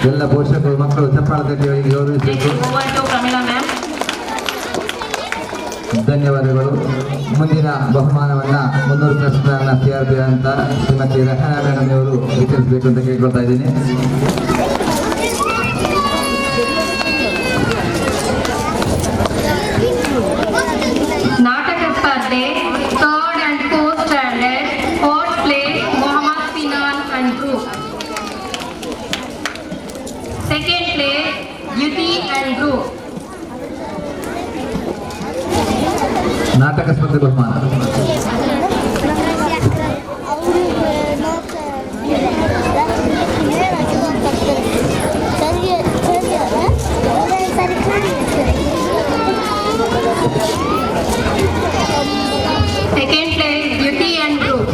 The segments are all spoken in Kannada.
ಎಲ್ಲ ಪೋಷಕರು ಮಕ್ಕಳು ಚಪ್ಪಾಳೆ ತಟ್ಟಿ ಅವರಿಗೆ ಗೌರವಿಸಬೇಕು. ಧನ್ಯವಾದಗಳು. ಮುಂದಿನ ಬಹುಮಾನವನ್ನ 300 ಪ್ರಶ್ನೆಗಳನ್ನ CRP ಅಂತ ಶ್ರೀಮತಿ ರಹನಾ ಮೇಡಮ್ ಅವರು ವಿತರಿಸಬೇಕು ಅಂತ ಕೇಳ್ಕೊಳ್ತಾ ಇದ್ದೀನಿ. ನಾಟಕ ಸ್ಪರ್ಧೆ 3rd and 4th standard, 4th place Mohammad Sinan and group. 2nd place Yuti and group. ನಾಟಕ ಸ್ಪರ್ಧೆ ಬಹುಮಾನ Second place Yuti and group.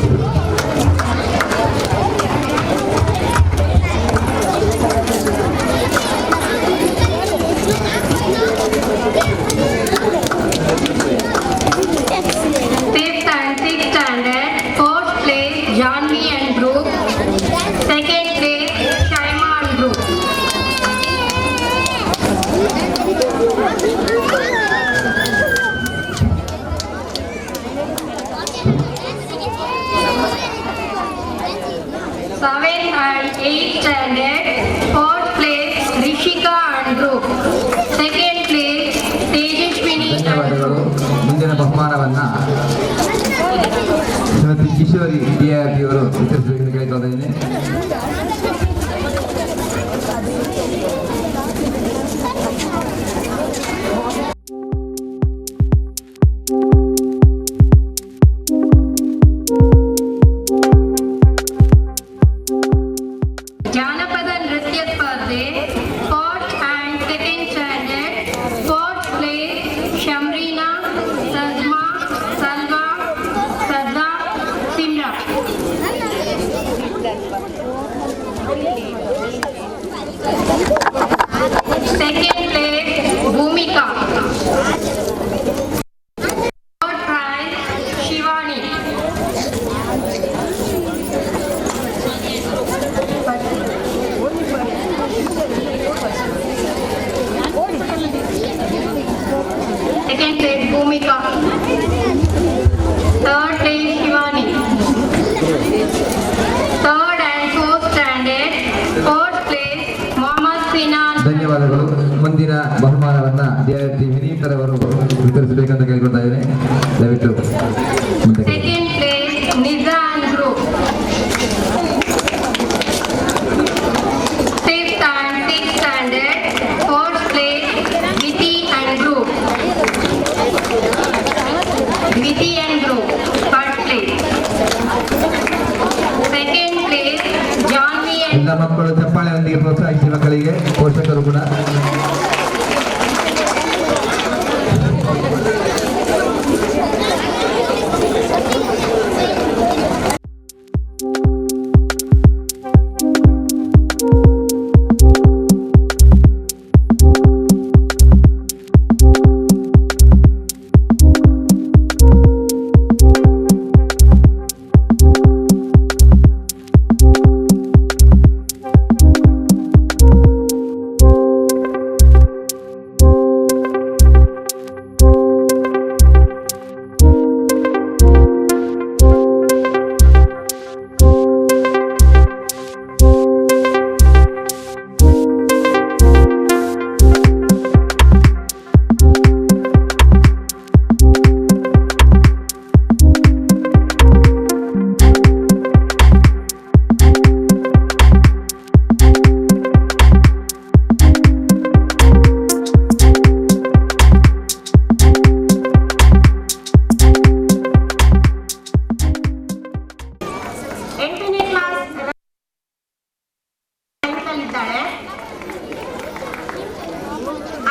Fifth and 6th standard, 4th place Janvi and group. 2nd place Shaima and group. Seventh and 8th standard, 4th place Rishika and group. 2nd place Tejashwini and ಧನ್ಯವಾದಗಳು. group. ಮುಂದಿನ ಬಹುಮಾನವನ್ನ ಶ್ರೀಮತಿ ಕಿಶೋರಿ DRP ಅವರು ವಿತರಿಸಬೇಕೆಂದು ಕೇಳ್ಕೊಳ್ತಾ ಇದ್ದೀನಿ. ಜಾನಪದ ನೃತ್ಯ ಸ್ಪರ್ಧೆ 4th and 2nd standard, 4th place Shamrina, Sazma, Salva, Sadda, Simra. Second place Bhumika. 3rd prize Shivani. Second place Bhumika. 3rd place Shivani. 3rd and 4th standard, 4th place Mohammad Sinan. ಧನ್ಯವಾದಗಳು. ಮುಂದಿನ ಬಹುಮಾನವನ್ನ DRP ವಿನೀತರ ಅವರು ವಿತರಿಸಬೇಕಂತ ಕೇಳ್ಕೊಳ್ತಾ ಇದ್ದೀನಿ. ದಯವಿಟ್ಟು ಮುಂದೆ. Second place Niza and group. 5th and 6th standard, 4th place Viti and group. Viti and group, 3rd place. 2nd place Janvi and ಎಲ್ಲ ಮಕ್ಕಳು ಚಪ್ಪಾಳೆಯೊಂದಿಗೆ ಪ್ರೋತ್ಸಾಹಿಸಿ ಮಕ್ಕಳಿಗೆ ಪೋಷಕರು ಕೂಡ.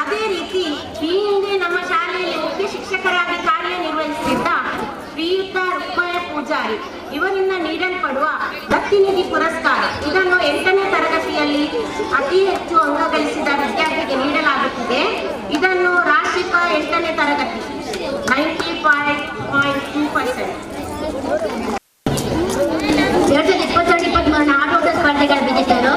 ಅದೇ ರೀತಿ ಈ ಹಿಂದೆ ನಮ್ಮ ಶಾಲೆಯಲ್ಲಿ ಮುಖ್ಯ ಶಿಕ್ಷಕರಾಗಿ ಕಾರ್ಯನಿರ್ವಹಿಸುತ್ತಿದ್ದ ಶ್ರೀಯುತ ರುಕ್ಮಯ ಪೂಜಾರಿ ಇವರಿಂದ ನೀಡಲ್ಪಡುವ ದತ್ತಿನಿಧಿ ಪುರಸ್ಕಾರ ಇದನ್ನು 8ನೇ ತರಗತಿಯಲ್ಲಿ ಅತಿ ಹೆಚ್ಚು ಅಂಕ ಗಳಿಸಿದ ವಿದ್ಯಾರ್ಥಿಗೆ ನೀಡಲಾಗುತ್ತಿದೆ. ಇದನ್ನು ರಾಷ್ಟ್ರೀಯ 8ನೇ ತರಗತಿ 95.2%. 2022-23 ಆಟೋಟ ಸ್ಪರ್ಧೆಗಳ ವಿಜೇತರು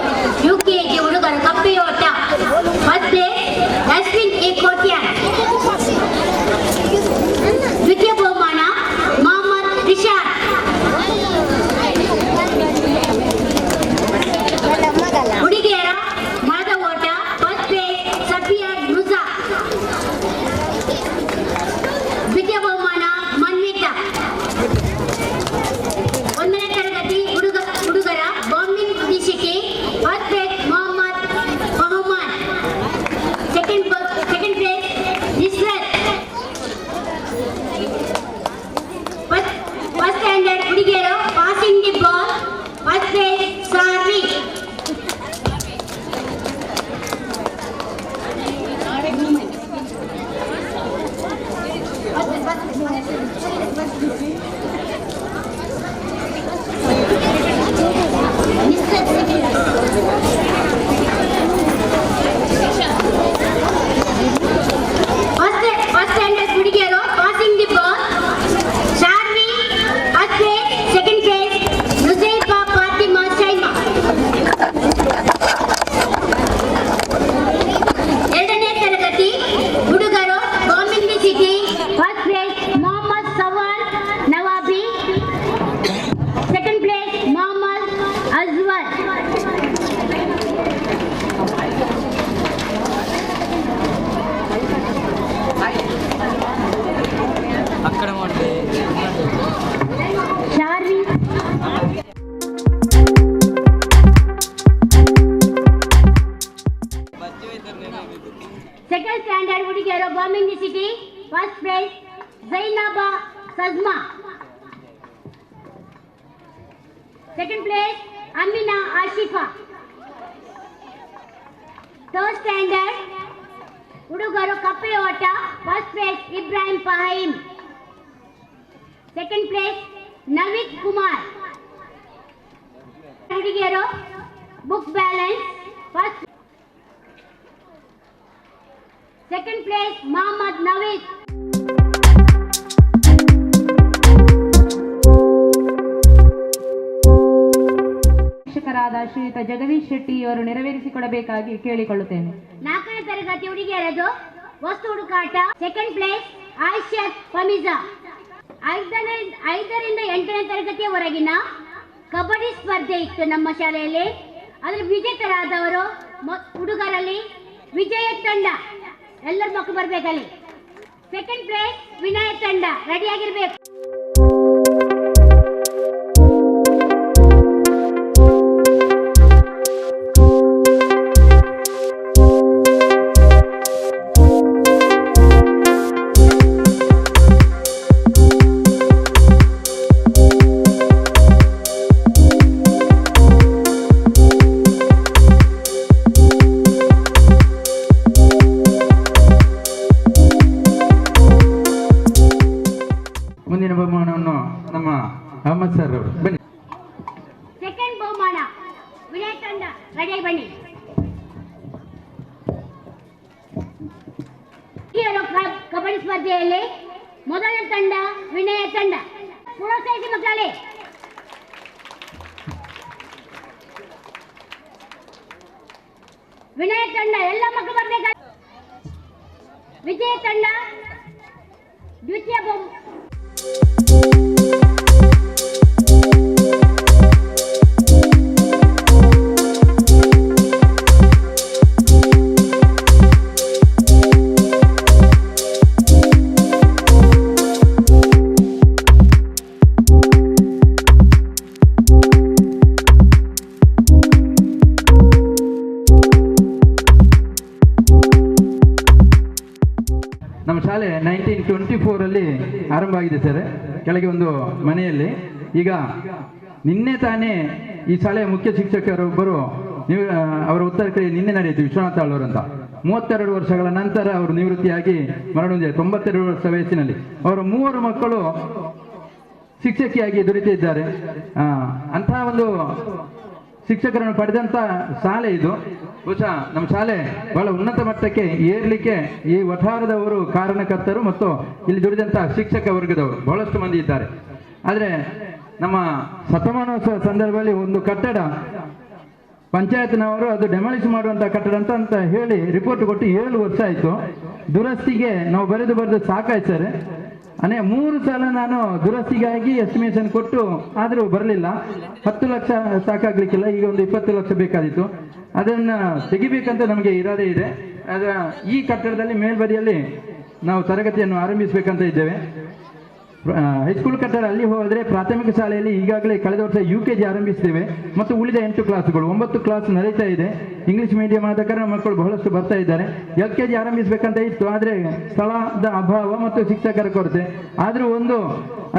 Second place, Amina Ashifa. Third standard, ಹುಡುಗರು ಕಪ್ಪೆ ಓಟ. First place Ibrahim Faheem. Second place Naveed Kumar. ಹುಡುಗಿಯರು book balance. First second place Mohammed Naveed. ಶಿಕ್ಷಕರಾದ ಶ್ರೀಯುತ ಜಗದೀಶ್ ಶೆಟ್ಟಿ ಅವರು ನೆರವೇರಿಸಿಕೊಡಬೇಕಾಗಿ ಕೇಳಿಕೊಳ್ಳುತ್ತೇನೆ. 4ನೇ ತರಗತಿ ಹುಡುಗಿಯರದು ವಸ್ತು ಹುಡುಕಾಟ. Second place ಆಯಿಷತ್ ಫಮಿಜಾ. 5ರಿಂದ 8ನೇ ತರಗತಿಯವರೆಗಿನ ಕಬಡ್ಡಿ ಸ್ಪರ್ಧೆ ಇತ್ತು ನಮ್ಮ ಶಾಲೆಯಲ್ಲಿ. ಅದರ ವಿಜೇತರಾದವರು ಹುಡುಗರಲ್ಲಿ ವಿಜಯ ತಂಡ. ಎಲ್ಲರ ಮಕ್ಕಳು ಬರ್ಬೇಕಲ್ಲಿ. ಸೆಕೆಂಡ್ ಪ್ಲೇಸ್ ವಿನಯ ತಂಡ. ರೆಡಿಯಾಗಿರ್ಬೇಕು. ಮುಂದಿನ ಬಹುಮಾನವನ್ನು ನಮ್ಮ ಅಹಮದ್ ಸರ್ ಅವರು ಬನ್ನಿ. ಸೆಕೆಂಡ್ ಬಹುಮಾನ ವಿನಯ ತಂಡ. ರೆಡಿಯಾಗಿ ಬನ್ನಿ. ಕಬಡ್ಡಿ ಸ್ಪರ್ಧೆಯಲ್ಲಿ ಮೊದಲನೇ ತಂಡ ವಿನಯ ತಂಡ. ಪ್ರೋತ್ಸಾಹಿಸಿ ಮಕ್ಕಳೇ. ವಿನಯ ತಂಡ ಎಲ್ಲ ಮಕ್ಕಳು ಬರ್ಬೇಕು. ವಿಜಯ ತಂಡ ದ್ವಿತೀಯ ನಮ್ಮ ಶಾಲೆ 1924 ಆರಂಭ ಆಗಿದೆ ಸರ್. ಕೆಳಗೆ ಒಂದು ಮನೆಯಲ್ಲಿ. ಈಗ ನಿನ್ನೆ ತಾನೇ ಈ ಶಾಲೆಯ ಮುಖ್ಯ ಶಿಕ್ಷಕರೊಬ್ಬರು ಅವರ ಉತ್ತರ ಕ್ರಿಯೆ ನಿನ್ನೆ ನಡೆಯಿತು. ವಿಶ್ವನಾಥ್ ಆಳ್ವರು ಅಂತ 32 ವರ್ಷಗಳ ನಂತರ ಅವರು ನಿವೃತ್ತಿಯಾಗಿ ಮರಣ ಹೊಂದಿದ್ದಾರೆ. 92 ವರ್ಷ ವಯಸ್ಸಿನಲ್ಲಿ. ಅವರ 3 ಮಕ್ಕಳು ಶಿಕ್ಷಕಿಯಾಗಿ ದುಡಿತಿದ್ದಾರೆ. ಅಂತಹ ಒಂದು ಶಿಕ್ಷಕರನ್ನು ಪಡೆದಂತ ಶಾಲೆ ಇದು. ಬಹುಶಃ ನಮ್ಮ ಶಾಲೆ ಬಹಳ ಉನ್ನತ ಮಟ್ಟಕ್ಕೆ ಏರ್ಲಿಕ್ಕೆ ಈ ವಠಾರದವರು ಕಾರಣಕರ್ತರು ಮತ್ತು ಇಲ್ಲಿ ದುಡಿದಂತಹ ಶಿಕ್ಷಕ ವರ್ಗದವರು ಬಹಳಷ್ಟು ಮಂದಿ ಇದ್ದಾರೆ. ಆದರೆ ನಮ್ಮ ಶತಮಾನೋತ್ಸವ ಸಂದರ್ಭದಲ್ಲಿ ಒಂದು ಕಟ್ಟಡ ಪಂಚಾಯತ್ನವರು ಅದು ಡೆಮಾಲಿಷ್ ಮಾಡುವಂತಹ ಕಟ್ಟಡ ಅಂತ ಹೇಳಿ ರಿಪೋರ್ಟ್ ಕೊಟ್ಟು 7 ವರ್ಷ ಆಯಿತು. ದುರಸ್ತಿಗೆ ನಾವು ಬರೆದು ಸಾಕಾಯ್ತು ಸರ್. 3 ಸಲ ನಾನು ದುರಸ್ತಿಗಾಗಿ ಎಸ್ಟಿಮೇಷನ್ ಕೊಟ್ಟು ಆದರೂ ಬರಲಿಲ್ಲ. 10 ಲಕ್ಷ ಸಾಕಾಗ್ಲಿಕ್ಕಿಲ್ಲ. ಈಗ ಒಂದು 20 ಲಕ್ಷ ಬೇಕಾದಿತ್ತು. ಅದನ್ನು ತೆಗಿಬೇಕಂತ ನಮಗೆ ಇರಾದೆ ಇದೆ. ಈ ಕಟ್ಟಡದಲ್ಲಿ ಮೇಲ್ಬದಿಯಲ್ಲಿ ನಾವು ತರಗತಿಯನ್ನು ಆರಂಭಿಸಬೇಕಂತ ಇದ್ದೇವೆ. ಹೈಸ್ಕೂಲ್ ಕಟ್ಟಡ ಅಲ್ಲಿ ಹೋದರೆ ಪ್ರಾಥಮಿಕ ಶಾಲೆಯಲ್ಲಿ ಈಗಾಗಲೇ ಕಳೆದ ವರ್ಷ UKG ಆರಂಭಿಸಿದ್ದೇವೆ ಮತ್ತು ಉಳಿದ 8 ಕ್ಲಾಸ್ಗಳು 9 ಕ್ಲಾಸ್ ನಡೀತಾ ಇದೆ. ಇಂಗ್ಲಿಷ್ ಮೀಡಿಯಂ ಆದ ಕಾರಣ ಮಕ್ಕಳು ಬಹಳಷ್ಟು ಬರ್ತಾ ಇದ್ದಾರೆ. LKG ಆರಂಭಿಸಬೇಕಂತ ಇತ್ತು. ಆದರೆ ಸ್ಥಳದ ಅಭಾವ ಮತ್ತು ಶಿಕ್ಷಕರ ಕೊರತೆ. ಆದರೂ ಒಂದು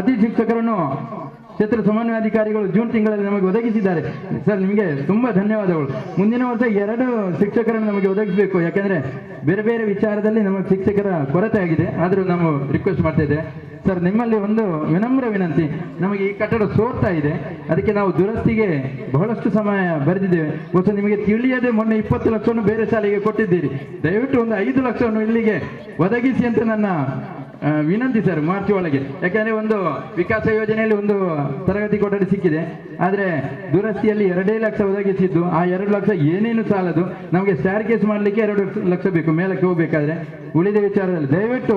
ಅತಿಥಿ ಶಿಕ್ಷಕರನ್ನು ಕ್ಷೇತ್ರ ಸಮನ್ವಯಾಧಿಕಾರಿಗಳು ಜೂನ್ ತಿಂಗಳಲ್ಲಿ ನಮಗೆ ಒದಗಿಸಿದ್ದಾರೆ. ಸರ್, ನಿಮಗೆ ತುಂಬಾ ಧನ್ಯವಾದಗಳು. ಮುಂದಿನ ವರ್ಷ 2 ಶಿಕ್ಷಕರನ್ನು ನಮಗೆ ಒದಗಿಸಬೇಕು. ಯಾಕೆಂದ್ರೆ ಬೇರೆ ಬೇರೆ ವಿಚಾರದಲ್ಲಿ ನಮಗೆ ಶಿಕ್ಷಕರ ಕೊರತೆ ಆಗಿದೆ. ಆದರೂ ನಾವು ರಿಕ್ವೆಸ್ಟ್ ಮಾಡ್ತಾ ಇದ್ದೇವೆ ಸರ್, ನಿಮ್ಮಲ್ಲಿ ಒಂದು ವಿನಮ್ರ ವಿನಂತಿ. ನಮಗೆ ಈ ಕಟ್ಟಡ ಸೋರ್ತಾ ಇದೆ. ಅದಕ್ಕೆ ನಾವು ದುರಸ್ತಿಗೆ ಬಹಳಷ್ಟು ಸಮಯ ಬರೆದಿದ್ದೇವೆ. ಬಹುಶಃ ನಿಮಗೆ ತಿಳಿಯದೆ ಮೊನ್ನೆ 20 ಲಕ್ಷವನ್ನು ಬೇರೆ ಶಾಲೆಗೆ ಕೊಟ್ಟಿದ್ದೀರಿ. ದಯವಿಟ್ಟು ಒಂದು 5 ಲಕ್ಷವನ್ನು ಇಲ್ಲಿಗೆ ಒದಗಿಸಿ ಅಂತ ನನ್ನ ವಿನಂತಿ ಸರ್, ಮಾರ್ಚ್ ಒಳಗೆ. ಯಾಕಂದ್ರೆ ಒಂದು ವಿಕಾಸ ಯೋಜನೆಯಲ್ಲಿ ಒಂದು ತರಗತಿ ಕೊಠಡಿ ಸಿಕ್ಕಿದೆ. ಆದರೆ ದುರಸ್ತಿಯಲ್ಲಿ 2 ಲಕ್ಷ ಒದಗಿಸಿದ್ದು. ಆ 2 ಲಕ್ಷ ಏನೇನು ಸಾಲದು. ನಮಗೆ ಸ್ಟಾರ್ ಕೇಸ್ ಮಾಡಲಿಕ್ಕೆ 2 ಲಕ್ಷ ಬೇಕು ಮೇಲಕ್ಕೆ ಹೋಗ್ಬೇಕಾದ್ರೆ. ಉಳಿದ ವಿಚಾರದಲ್ಲಿ ದಯವಿಟ್ಟು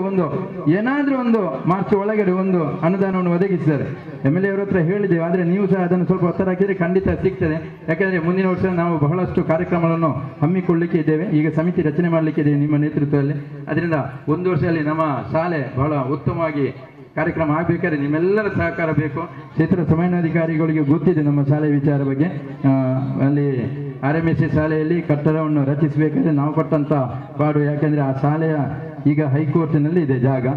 ಏನಾದ್ರೂ ಒಂದು ಮಾರ್ಚ್ ಒಳಗಡೆ ಒಂದು ಅನುದಾನವನ್ನು ಒದಗಿಸಿದ್ದಾರೆ. MLA ಅವರ ಹತ್ರ ಹೇಳಿದ್ದೇವೆ. ಆದರೆ ನೀವು ಸಹ ಅದನ್ನು ಸ್ವಲ್ಪ ಒತ್ತಡ ಹಾಕಿದರೆ ಖಂಡಿತ ಸಿಗ್ತದೆ. ಯಾಕಂದ್ರೆ ಮುಂದಿನ ವರ್ಷ ನಾವು ಬಹಳಷ್ಟು ಕಾರ್ಯಕ್ರಮಗಳನ್ನು ಹಮ್ಮಿಕೊಳ್ಳಲಿಕ್ಕೆ ಇದ್ದೇವೆ. ಈಗ ಸಮಿತಿ ರಚನೆ ಮಾಡಲಿಕ್ಕೆ ಇದೆ ನಿಮ್ಮ ನೇತೃತ್ವದಲ್ಲಿ. ಅದರಿಂದ 1 ವರ್ಷದಲ್ಲಿ ನಮ್ಮ ಶಾಲೆ ಬಹಳ ಉತ್ತಮವಾಗಿ ಕಾರ್ಯಕ್ರಮ ಆಗಬೇಕಾದ್ರೆ ನಿಮ್ಮೆಲ್ಲರ ಸಹಕಾರ ಬೇಕು. ಕ್ಷೇತ್ರ ಸಮನ್ವಯಾಧಿಕಾರಿಗಳಿಗೆ ಗೊತ್ತಿದೆ ನಮ್ಮ ಶಾಲೆಯ ವಿಚಾರ ಬಗ್ಗೆ. ಅಲ್ಲಿ RMSC ಶಾಲೆಯಲ್ಲಿ ಕಟ್ಟಡವನ್ನು ರಚಿಸಬೇಕಾದ್ರೆ ನಾವು ಕೊಟ್ಟಂತ ಪಾಡು. ಯಾಕೆಂದ್ರೆ ಆ ಶಾಲೆಯ ಈಗ ಹೈಕೋರ್ಟ್ನಲ್ಲಿ ಇದೆ ಜಾಗ.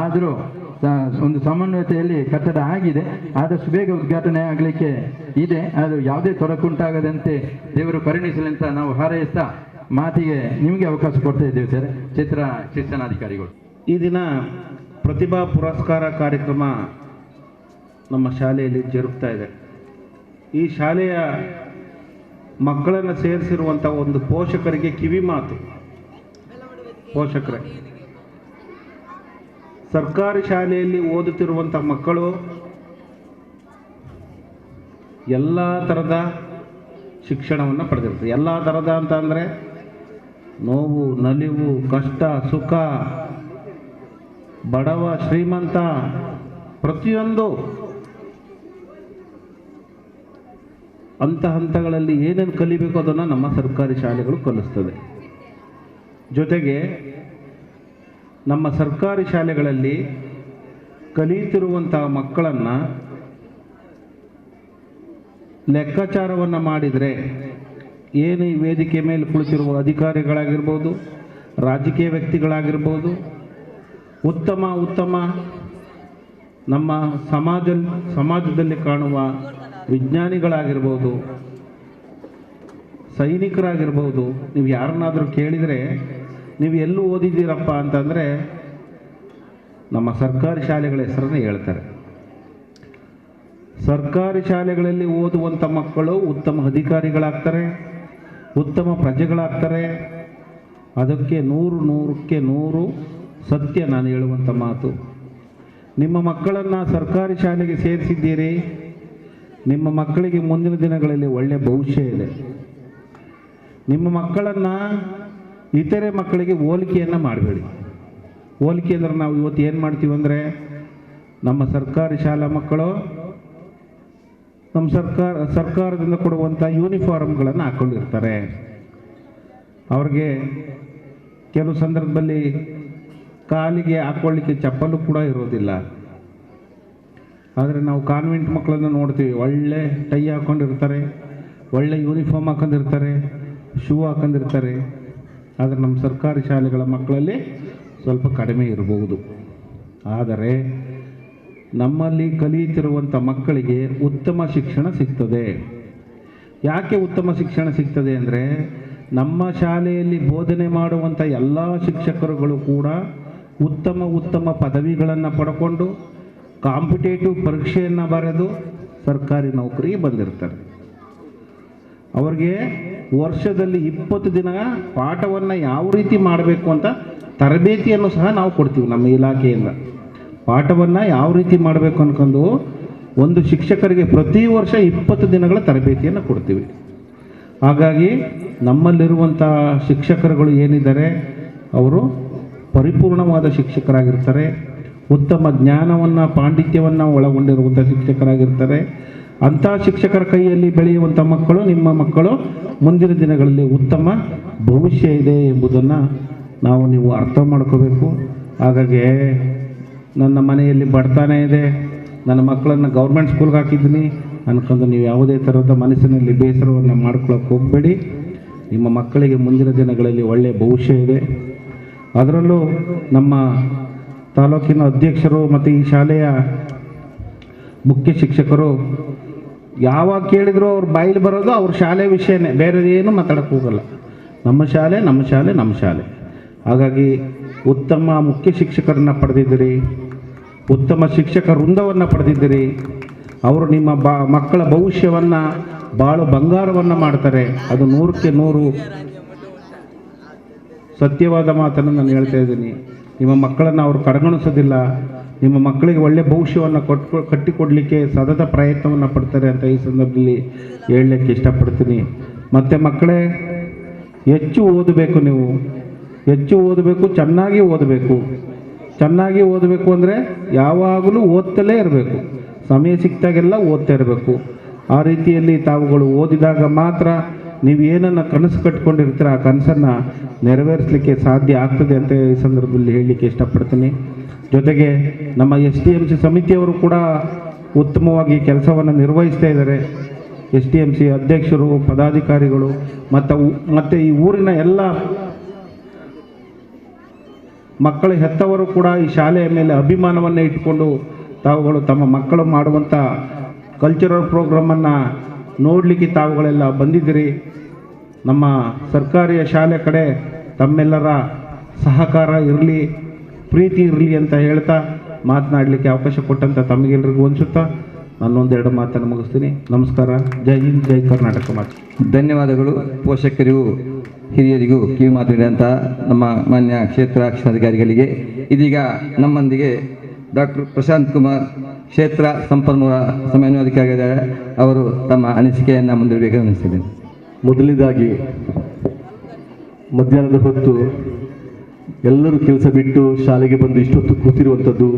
ಆದರೂ ಒಂದು ಸಮನ್ವಯತೆಯಲ್ಲಿ ಕಟ್ಟಡ ಆಗಿದೆ. ಆದಷ್ಟು ಬೇಗ ಉದ್ಘಾಟನೆ ಆಗಲಿಕ್ಕೆ ಇದೆ. ಅದು ಯಾವುದೇ ತೊಡಕುಂಟಾಗದಂತೆ ದೇವರು ಕರುಣಿಸಲಿ ಅಂತ ನಾವು ಹಾರೈಸ್ತಾ ಮಾತಿಗೆ ನಿಮಗೆ ಅವಕಾಶ ಕೊಡ್ತಾ ಇದ್ದೇವೆ ಸರ್. ಚಿತ್ರ ಶಿಕ್ಷಣಾಧಿಕಾರಿಗಳು. ಈ ದಿನ ಪ್ರತಿಭಾ ಪುರಸ್ಕಾರ ಕಾರ್ಯಕ್ರಮ ನಮ್ಮ ಶಾಲೆಯಲ್ಲಿ ಜರುಗ್ತಾ ಇದೆ. ಈ ಶಾಲೆಯ ಮಕ್ಕಳನ್ನು ಸೇರಿಸಿರುವಂಥ ಒಂದು ಪೋಷಕರಿಗೆ ಕಿವಿ ಮಾತು. ಪೋಷಕರೇ, ಸರ್ಕಾರಿ ಶಾಲೆಯಲ್ಲಿ ಓದುತ್ತಿರುವಂಥ ಮಕ್ಕಳು ಎಲ್ಲ ಥರದ ಶಿಕ್ಷಣವನ್ನು ಪಡೆದಿರ್ತಾರೆ. ಎಲ್ಲ ಥರದ ಅಂತ ಅಂದರೆ ನೋವು, ನಲಿವು, ಕಷ್ಟ, ಸುಖ, ಬಡವ, ಶ್ರೀಮಂತ, ಪ್ರತಿಯೊಂದು ಹಂತಗಳಲ್ಲಿ ಏನೇನು ಕಲಿಬೇಕು ಅದನ್ನು ನಮ್ಮ ಸರ್ಕಾರಿ ಶಾಲೆಗಳು ಕಲಿಸ್ತದೆ. ಜೊತೆಗೆ ನಮ್ಮ ಸರ್ಕಾರಿ ಶಾಲೆಗಳಲ್ಲಿ ಕಲಿಯುತ್ತಿರುವಂತಹ ಮಕ್ಕಳನ್ನು ಲೆಕ್ಕಾಚಾರವನ್ನು ಮಾಡಿದರೆ ಏನು ಈ ವೇದಿಕೆ ಮೇಲೆ ಕುಳಿತಿರುವ ಅಧಿಕಾರಿಗಳಾಗಿರ್ಬೋದು, ರಾಜಕೀಯ ವ್ಯಕ್ತಿಗಳಾಗಿರ್ಬೋದು, ಉತ್ತಮ ನಮ್ಮ ಸಮಾಜದಲ್ಲಿ ಕಾಣುವ ವಿಜ್ಞಾನಿಗಳಾಗಿರ್ಬೋದು, ಸೈನಿಕರಾಗಿರ್ಬೋದು, ನೀವು ಯಾರನ್ನಾದರೂ ಕೇಳಿದರೆ ನೀವು ಎಲ್ಲೂ ಓದಿದ್ದೀರಪ್ಪ ಅಂತಂದರೆ ನಮ್ಮ ಸರ್ಕಾರಿ ಶಾಲೆಗಳ ಹೆಸರನ್ನು ಹೇಳ್ತಾರೆ. ಸರ್ಕಾರಿ ಶಾಲೆಗಳಲ್ಲಿ ಓದುವಂಥ ಮಕ್ಕಳು ಉತ್ತಮ ಅಧಿಕಾರಿಗಳಾಗ್ತಾರೆ, ಉತ್ತಮ ಪ್ರಜೆಗಳಾಗ್ತಾರೆ. ಅದಕ್ಕೆ 100ಕ್ಕೆ 100 ಸತ್ಯ ನಾನು ಹೇಳುವಂಥ ಮಾತು. ನಿಮ್ಮ ಮಕ್ಕಳನ್ನು ಸರ್ಕಾರಿ ಶಾಲೆಗೆ ಸೇರಿಸಿದ್ದೀರಿ, ನಿಮ್ಮ ಮಕ್ಕಳಿಗೆ ಮುಂದಿನ ದಿನಗಳಲ್ಲಿ ಒಳ್ಳೆಯ ಭವಿಷ್ಯ ಇದೆ. ನಿಮ್ಮ ಮಕ್ಕಳನ್ನು ಇತರೆ ಮಕ್ಕಳಿಗೆ ಹೋಲಿಕೆಯನ್ನು ಮಾಡಬೇಡಿ. ಹೋಲಿಕೆ ಅಂದರೆ ನಾವು ಇವತ್ತು ಏನು ಮಾಡ್ತೀವಿ ಅಂದರೆ, ನಮ್ಮ ಸರ್ಕಾರಿ ಶಾಲಾ ಮಕ್ಕಳು ನಮ್ಮ ಸರ್ಕಾರದಿಂದ ಕೊಡುವಂಥ ಯೂನಿಫಾರ್ಮ್ಗಳನ್ನು ಹಾಕ್ಕೊಂಡಿರ್ತಾರೆ. ಅವ್ರಿಗೆ ಕೆಲವು ಸಂದರ್ಭದಲ್ಲಿ ಕಾಲಿಗೆ ಹಾಕ್ಕೊಳ್ಳಿಕ್ಕೆ ಚಪ್ಪಲು ಕೂಡ ಇರೋದಿಲ್ಲ. ಆದರೆ ನಾವು ಕಾನ್ವೆಂಟ್ ಮಕ್ಕಳನ್ನು ನೋಡ್ತೀವಿ, ಒಳ್ಳೆ ಟೈ ಹಾಕ್ಕೊಂಡಿರ್ತಾರೆ, ಒಳ್ಳೆ ಯೂನಿಫಾರ್ಮ್ ಹಾಕೊಂಡಿರ್ತಾರೆ, ಶೂ ಹಾಕೊಂಡಿರ್ತಾರೆ. ಆದರೆ ನಮ್ಮ ಸರ್ಕಾರಿ ಶಾಲೆಗಳ ಮಕ್ಕಳಲ್ಲಿ ಸ್ವಲ್ಪ ಕಡಿಮೆ ಇರಬಹುದು. ಆದರೆ ನಮ್ಮಲ್ಲಿ ಕಲಿಯುತ್ತಿರುವಂಥ ಮಕ್ಕಳಿಗೆ ಉತ್ತಮ ಶಿಕ್ಷಣ ಸಿಗ್ತದೆ. ಯಾಕೆ ಉತ್ತಮ ಶಿಕ್ಷಣ ಸಿಗ್ತದೆ ಅಂದರೆ, ನಮ್ಮ ಶಾಲೆಯಲ್ಲಿ ಬೋಧನೆ ಮಾಡುವಂಥ ಎಲ್ಲ ಶಿಕ್ಷಕರುಗಳು ಕೂಡ ಉತ್ತಮ ಪದವಿಗಳನ್ನು ಪಡ್ಕೊಂಡು ಕಾಂಪಿಟೇಟಿವ್ ಪರೀಕ್ಷೆಯನ್ನು ಬರೆದು ಸರ್ಕಾರಿ ನೌಕರಿಗೆ ಬಂದಿರ್ತಾರೆ. ಅವ್ರಿಗೆ ವರ್ಷದಲ್ಲಿ 20 ದಿನ ಪಾಠವನ್ನು ಯಾವ ರೀತಿ ಮಾಡಬೇಕು ಅಂತ ತರಬೇತಿಯನ್ನು ಸಹ ನಾವು ಕೊಡ್ತೀವಿ. ನಮ್ಮ ಇಲಾಖೆಯಿಂದ ಪಾಠವನ್ನು ಯಾವ ರೀತಿ ಮಾಡಬೇಕು ಅನ್ಕೊಂಡು ಒಂದು ಶಿಕ್ಷಕರಿಗೆ ಪ್ರತಿ ವರ್ಷ 20 ದಿನಗಳ ತರಬೇತಿಯನ್ನು ಕೊಡ್ತೀವಿ. ಹಾಗಾಗಿ ನಮ್ಮಲ್ಲಿರುವಂಥ ಶಿಕ್ಷಕರುಗಳು ಏನಿದ್ದಾರೆ ಅವರು ಪರಿಪೂರ್ಣವಾದ ಶಿಕ್ಷಕರಾಗಿರ್ತಾರೆ, ಉತ್ತಮ ಜ್ಞಾನವನ್ನು ಪಾಂಡಿತ್ಯವನ್ನು ಒಳಗೊಂಡಿರುವಂಥ ಶಿಕ್ಷಕರಾಗಿರ್ತಾರೆ. ಅಂಥ ಶಿಕ್ಷಕರ ಕೈಯಲ್ಲಿ ಬೆಳೆಯುವಂಥ ಮಕ್ಕಳು, ನಿಮ್ಮ ಮಕ್ಕಳು ಮುಂದಿನ ದಿನಗಳಲ್ಲಿ ಉತ್ತಮ ಭವಿಷ್ಯ ಇದೆ ಎಂಬುದನ್ನು ನೀವು ಅರ್ಥ ಮಾಡ್ಕೋಬೇಕು. ಹಾಗಾಗಿ ನನ್ನ ಮನೆಯಲ್ಲಿ ಬಡತನ ಇದೆ, ನನ್ನ ಮಕ್ಕಳನ್ನು ಗೌರ್ಮೆಂಟ್ ಸ್ಕೂಲ್ಗೆ ಹಾಕಿದ್ದೀನಿ ಅನ್ಕೊಂಡು ನೀವು ಯಾವುದೇ ಥರದ ಮನಸ್ಸಿನಲ್ಲಿ ಬೇಸರವನ್ನು ಮಾಡ್ಕೊಳ್ಳೋಕೆ ಹೋಗಬೇಡಿ. ನಿಮ್ಮ ಮಕ್ಕಳಿಗೆ ಮುಂದಿನ ದಿನಗಳಲ್ಲಿ ಒಳ್ಳೆಯ ಭವಿಷ್ಯ ಇದೆ. ಅದರಲ್ಲೂ ನಮ್ಮ ತಾಲೂಕಿನ ಅಧ್ಯಕ್ಷರು ಮತ್ತು ಈ ಶಾಲೆಯ ಮುಖ್ಯ ಶಿಕ್ಷಕರು ಯಾವಾಗ ಕೇಳಿದ್ರು ಅವ್ರ ಬಾಯಲ್ಲಿ ಬರೋದು ಅವ್ರ ಶಾಲೆ ವಿಷಯನೇ, ಬೇರೆ ಏನು ಮಾತಾಡೋಕ್ಕೆ ಹೋಗಲ್ಲ. ನಮ್ಮ ಶಾಲೆ ನಮ್ಮ ಶಾಲೆ ನಮ್ಮ ಶಾಲೆ. ಹಾಗಾಗಿ ಉತ್ತಮ ಮುಖ್ಯ ಶಿಕ್ಷಕರನ್ನು ಪಡೆದಿದ್ದೀರಿ, ಉತ್ತಮ ಶಿಕ್ಷಕ ವೃಂದವನ್ನು ಪಡೆದಿದ್ದೀರಿ. ಅವರು ನಿಮ್ಮ ಮಕ್ಕಳ ಭವಿಷ್ಯವನ್ನು ಬಾಳು ಬಂಗಾರವನ್ನು ಮಾಡ್ತಾರೆ. ಅದು 100ಕ್ಕೆ 100 ಸತ್ಯವಾದ ಮಾತನ್ನು ನಾನು ಹೇಳ್ತಾ ಇದ್ದೀನಿ. ನಿಮ್ಮ ಮಕ್ಕಳನ್ನು ಅವರು ಕಡೆಗಣಿಸೋದಿಲ್ಲ. ನಿಮ್ಮ ಮಕ್ಕಳಿಗೆ ಒಳ್ಳೆಯ ಭವಿಷ್ಯವನ್ನು ಕಟ್ಟಿಕೊಡಲಿಕ್ಕೆ ಸತತ ಪ್ರಯತ್ನವನ್ನು ಪಡ್ತಾರೆ ಅಂತ ಈ ಸಂದರ್ಭದಲ್ಲಿ ಹೇಳಲಿಕ್ಕೆ ಇಷ್ಟಪಡ್ತೀನಿ. ಮತ್ತು ಮಕ್ಕಳೇ, ಹೆಚ್ಚು ಓದಬೇಕು. ನೀವು ಹೆಚ್ಚು ಓದಬೇಕು, ಚೆನ್ನಾಗಿ ಓದಬೇಕು. ಚೆನ್ನಾಗಿ ಓದಬೇಕು ಅಂದರೆ ಯಾವಾಗಲೂ ಓದ್ತಲೇ ಇರಬೇಕು, ಸಮಯ ಸಿಕ್ತಾಗೆಲ್ಲ ಓದ್ತಾ ಇರಬೇಕು. ಆ ರೀತಿಯಲ್ಲಿ ತಾವುಗಳು ಓದಿದಾಗ ಮಾತ್ರ ನೀವು ಏನನ್ನು ಕನಸು ಕಟ್ಕೊಂಡಿರ್ತೀರ ಆ ಕನಸನ್ನು ನೆರವೇರಿಸಲಿಕ್ಕೆ ಸಾಧ್ಯ ಆಗ್ತದೆ ಅಂತ ಈ ಸಂದರ್ಭದಲ್ಲಿ ಹೇಳಲಿಕ್ಕೆ ಇಷ್ಟಪಡ್ತೀನಿ. ಜೊತೆಗೆ ನಮ್ಮ SDMC ಸಮಿತಿಯವರು ಕೂಡ ಉತ್ತಮವಾಗಿ ಕೆಲಸವನ್ನು ನಿರ್ವಹಿಸ್ತಾ ಇದ್ದಾರೆ. SDMC ಅಧ್ಯಕ್ಷರು, ಪದಾಧಿಕಾರಿಗಳು ಮತ್ತು ಈ ಊರಿನ ಎಲ್ಲ ಮಕ್ಕಳ ಹೆತ್ತವರು ಕೂಡ ಈ ಶಾಲೆಯ ಮೇಲೆ ಅಭಿಮಾನವನ್ನು ಇಟ್ಟುಕೊಂಡು ತಾವುಗಳು ತಮ್ಮ ಮಕ್ಕಳು ಮಾಡುವಂಥ ಕಲ್ಚರಲ್ ಪ್ರೋಗ್ರಾಮನ್ನು ನೋಡಲಿಕ್ಕೆ ತಾವುಗಳೆಲ್ಲ ಬಂದಿದ್ದೀರಿ. ನಮ್ಮ ಸರ್ಕಾರಿ ಶಾಲೆ ಕಡೆ ತಮ್ಮೆಲ್ಲರ ಸಹಕಾರ ಇರಲಿ, ಪ್ರೀತಿ ಇರಲಿ ಅಂತ ಹೇಳ್ತಾ ಮಾತನಾಡಲಿಕ್ಕೆ ಅವಕಾಶ ಕೊಟ್ಟಂಥ ತಮಗೆಲ್ಲರಿಗೂ ಅನಿಸುತ್ತಾ ನಾನೊಂದೆರಡು ಮಾತನ್ನು ಮುಗಿಸ್ತೀನಿ. ನಮಸ್ಕಾರ. ಜೈ ಹಿಂದ್, ಜೈ ಕರ್ನಾಟಕ. ಮಾತು ಧನ್ಯವಾದಗಳು. ಪೋಷಕರಿಗೂ ಹಿರಿಯರಿಗೂ ಕಿವಿ ಮಾತಾಡಿದಂಥ ನಮ್ಮ ಮಾನ್ಯ ಕ್ಷೇತ್ರ ಶಿಕ್ಷಣಾಧಿಕಾರಿಗಳಿಗೆ. ಇದೀಗ ನಮ್ಮೊಂದಿಗೆ ಡಾಕ್ಟರ್ ಪ್ರಶಾಂತ್ ಕುಮಾರ್, ಕ್ಷೇತ್ರ ಸಂಪನ್ಮೂಲ ಸಮನ್ವಯಾಧಿಕಾರಿಗಳಿದ್ದಾರೆ. ಅವರು ತಮ್ಮ ಅನಿಸಿಕೆಯನ್ನು ಮುಂದಿಡಬೇಕೆಂದು ಅನಿಸಿದ್ದೇನೆ. ಮೊದಲನೇದಾಗಿ ಮಧ್ಯಾಹ್ನದ ಹೊತ್ತು ಎಲ್ಲರೂ ಕೆಲಸ ಬಿಟ್ಟು ಶಾಲೆಗೆ ಬಂದು ಇಷ್ಟೊತ್ತು ಕೂತಿರುವಂಥದ್ದು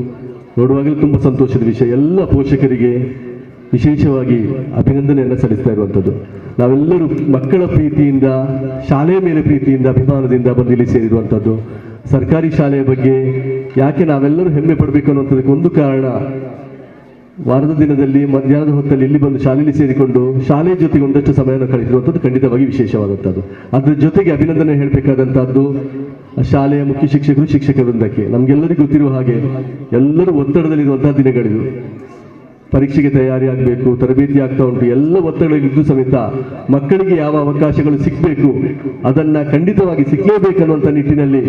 ನೋಡುವಾಗಲೂ ತುಂಬ ಸಂತೋಷದ ವಿಷಯ. ಎಲ್ಲ ಪೋಷಕರಿಗೆ ವಿಶೇಷವಾಗಿ ಅಭಿನಂದನೆಯನ್ನು ಸಲ್ಲಿಸ್ತಾ ಇರುವಂಥದ್ದು. ನಾವೆಲ್ಲರೂ ಮಕ್ಕಳ ಪ್ರೀತಿಯಿಂದ, ಶಾಲೆಯ ಮೇಲೆ ಪ್ರೀತಿಯಿಂದ, ಅಭಿಮಾನದಿಂದ ಬಂದು ಇಲ್ಲಿ ಸೇರಿರುವಂಥದ್ದು. ಸರ್ಕಾರಿ ಶಾಲೆಯ ಬಗ್ಗೆ ಯಾಕೆ ನಾವೆಲ್ಲರೂ ಹೆಮ್ಮೆ ಪಡಬೇಕು ಅನ್ನುವಂಥದ್ದಕ್ಕೆ ಒಂದು ಕಾರಣ, ವಾರದ ದಿನದಲ್ಲಿ ಮಧ್ಯಾಹ್ನದ ಹೊತ್ತಲ್ಲಿ ಇಲ್ಲಿ ಬಂದು ಶಾಲೆಯಲ್ಲಿ ಸೇರಿಕೊಂಡು ಶಾಲೆಯ ಜೊತೆಗೆ ಒಂದಷ್ಟು ಸಮಯವನ್ನು ಕಳೆದಿರುವಂಥದ್ದು ಖಂಡಿತವಾಗಿ ವಿಶೇಷವಾದಂಥದ್ದು. ಅದ್ರ ಜೊತೆಗೆ ಅಭಿನಂದನೆ ಹೇಳಬೇಕಾದಂಥದ್ದು ಶಾಲೆಯ ಮುಖ್ಯ ಶಿಕ್ಷಕರು, ಶಿಕ್ಷಕ ವೃಂದಕ್ಕೆ. ನಮಗೆಲ್ಲರಿಗೂ ಗೊತ್ತಿರುವ ಹಾಗೆ ಎಲ್ಲರೂ ಒತ್ತಡದಲ್ಲಿರುವಂತಹ ದಿನಗಳಿದು. ಪರೀಕ್ಷೆಗೆ ತಯಾರಿ ಆಗಬೇಕು, ತರಬೇತಿ ಆಗ್ತಾ ಉಂಟು, ಎಲ್ಲ ಒತ್ತಡಗಳಿದ್ದು ಸಮೇತ ಮಕ್ಕಳಿಗೆ ಯಾವ ಅವಕಾಶಗಳು ಸಿಗಬೇಕು ಅದನ್ನು ಖಂಡಿತವಾಗಿ ಸಿಕ್ಕಲೇಬೇಕನ್ನುವಂಥ ನಿಟ್ಟಿನಲ್ಲಿ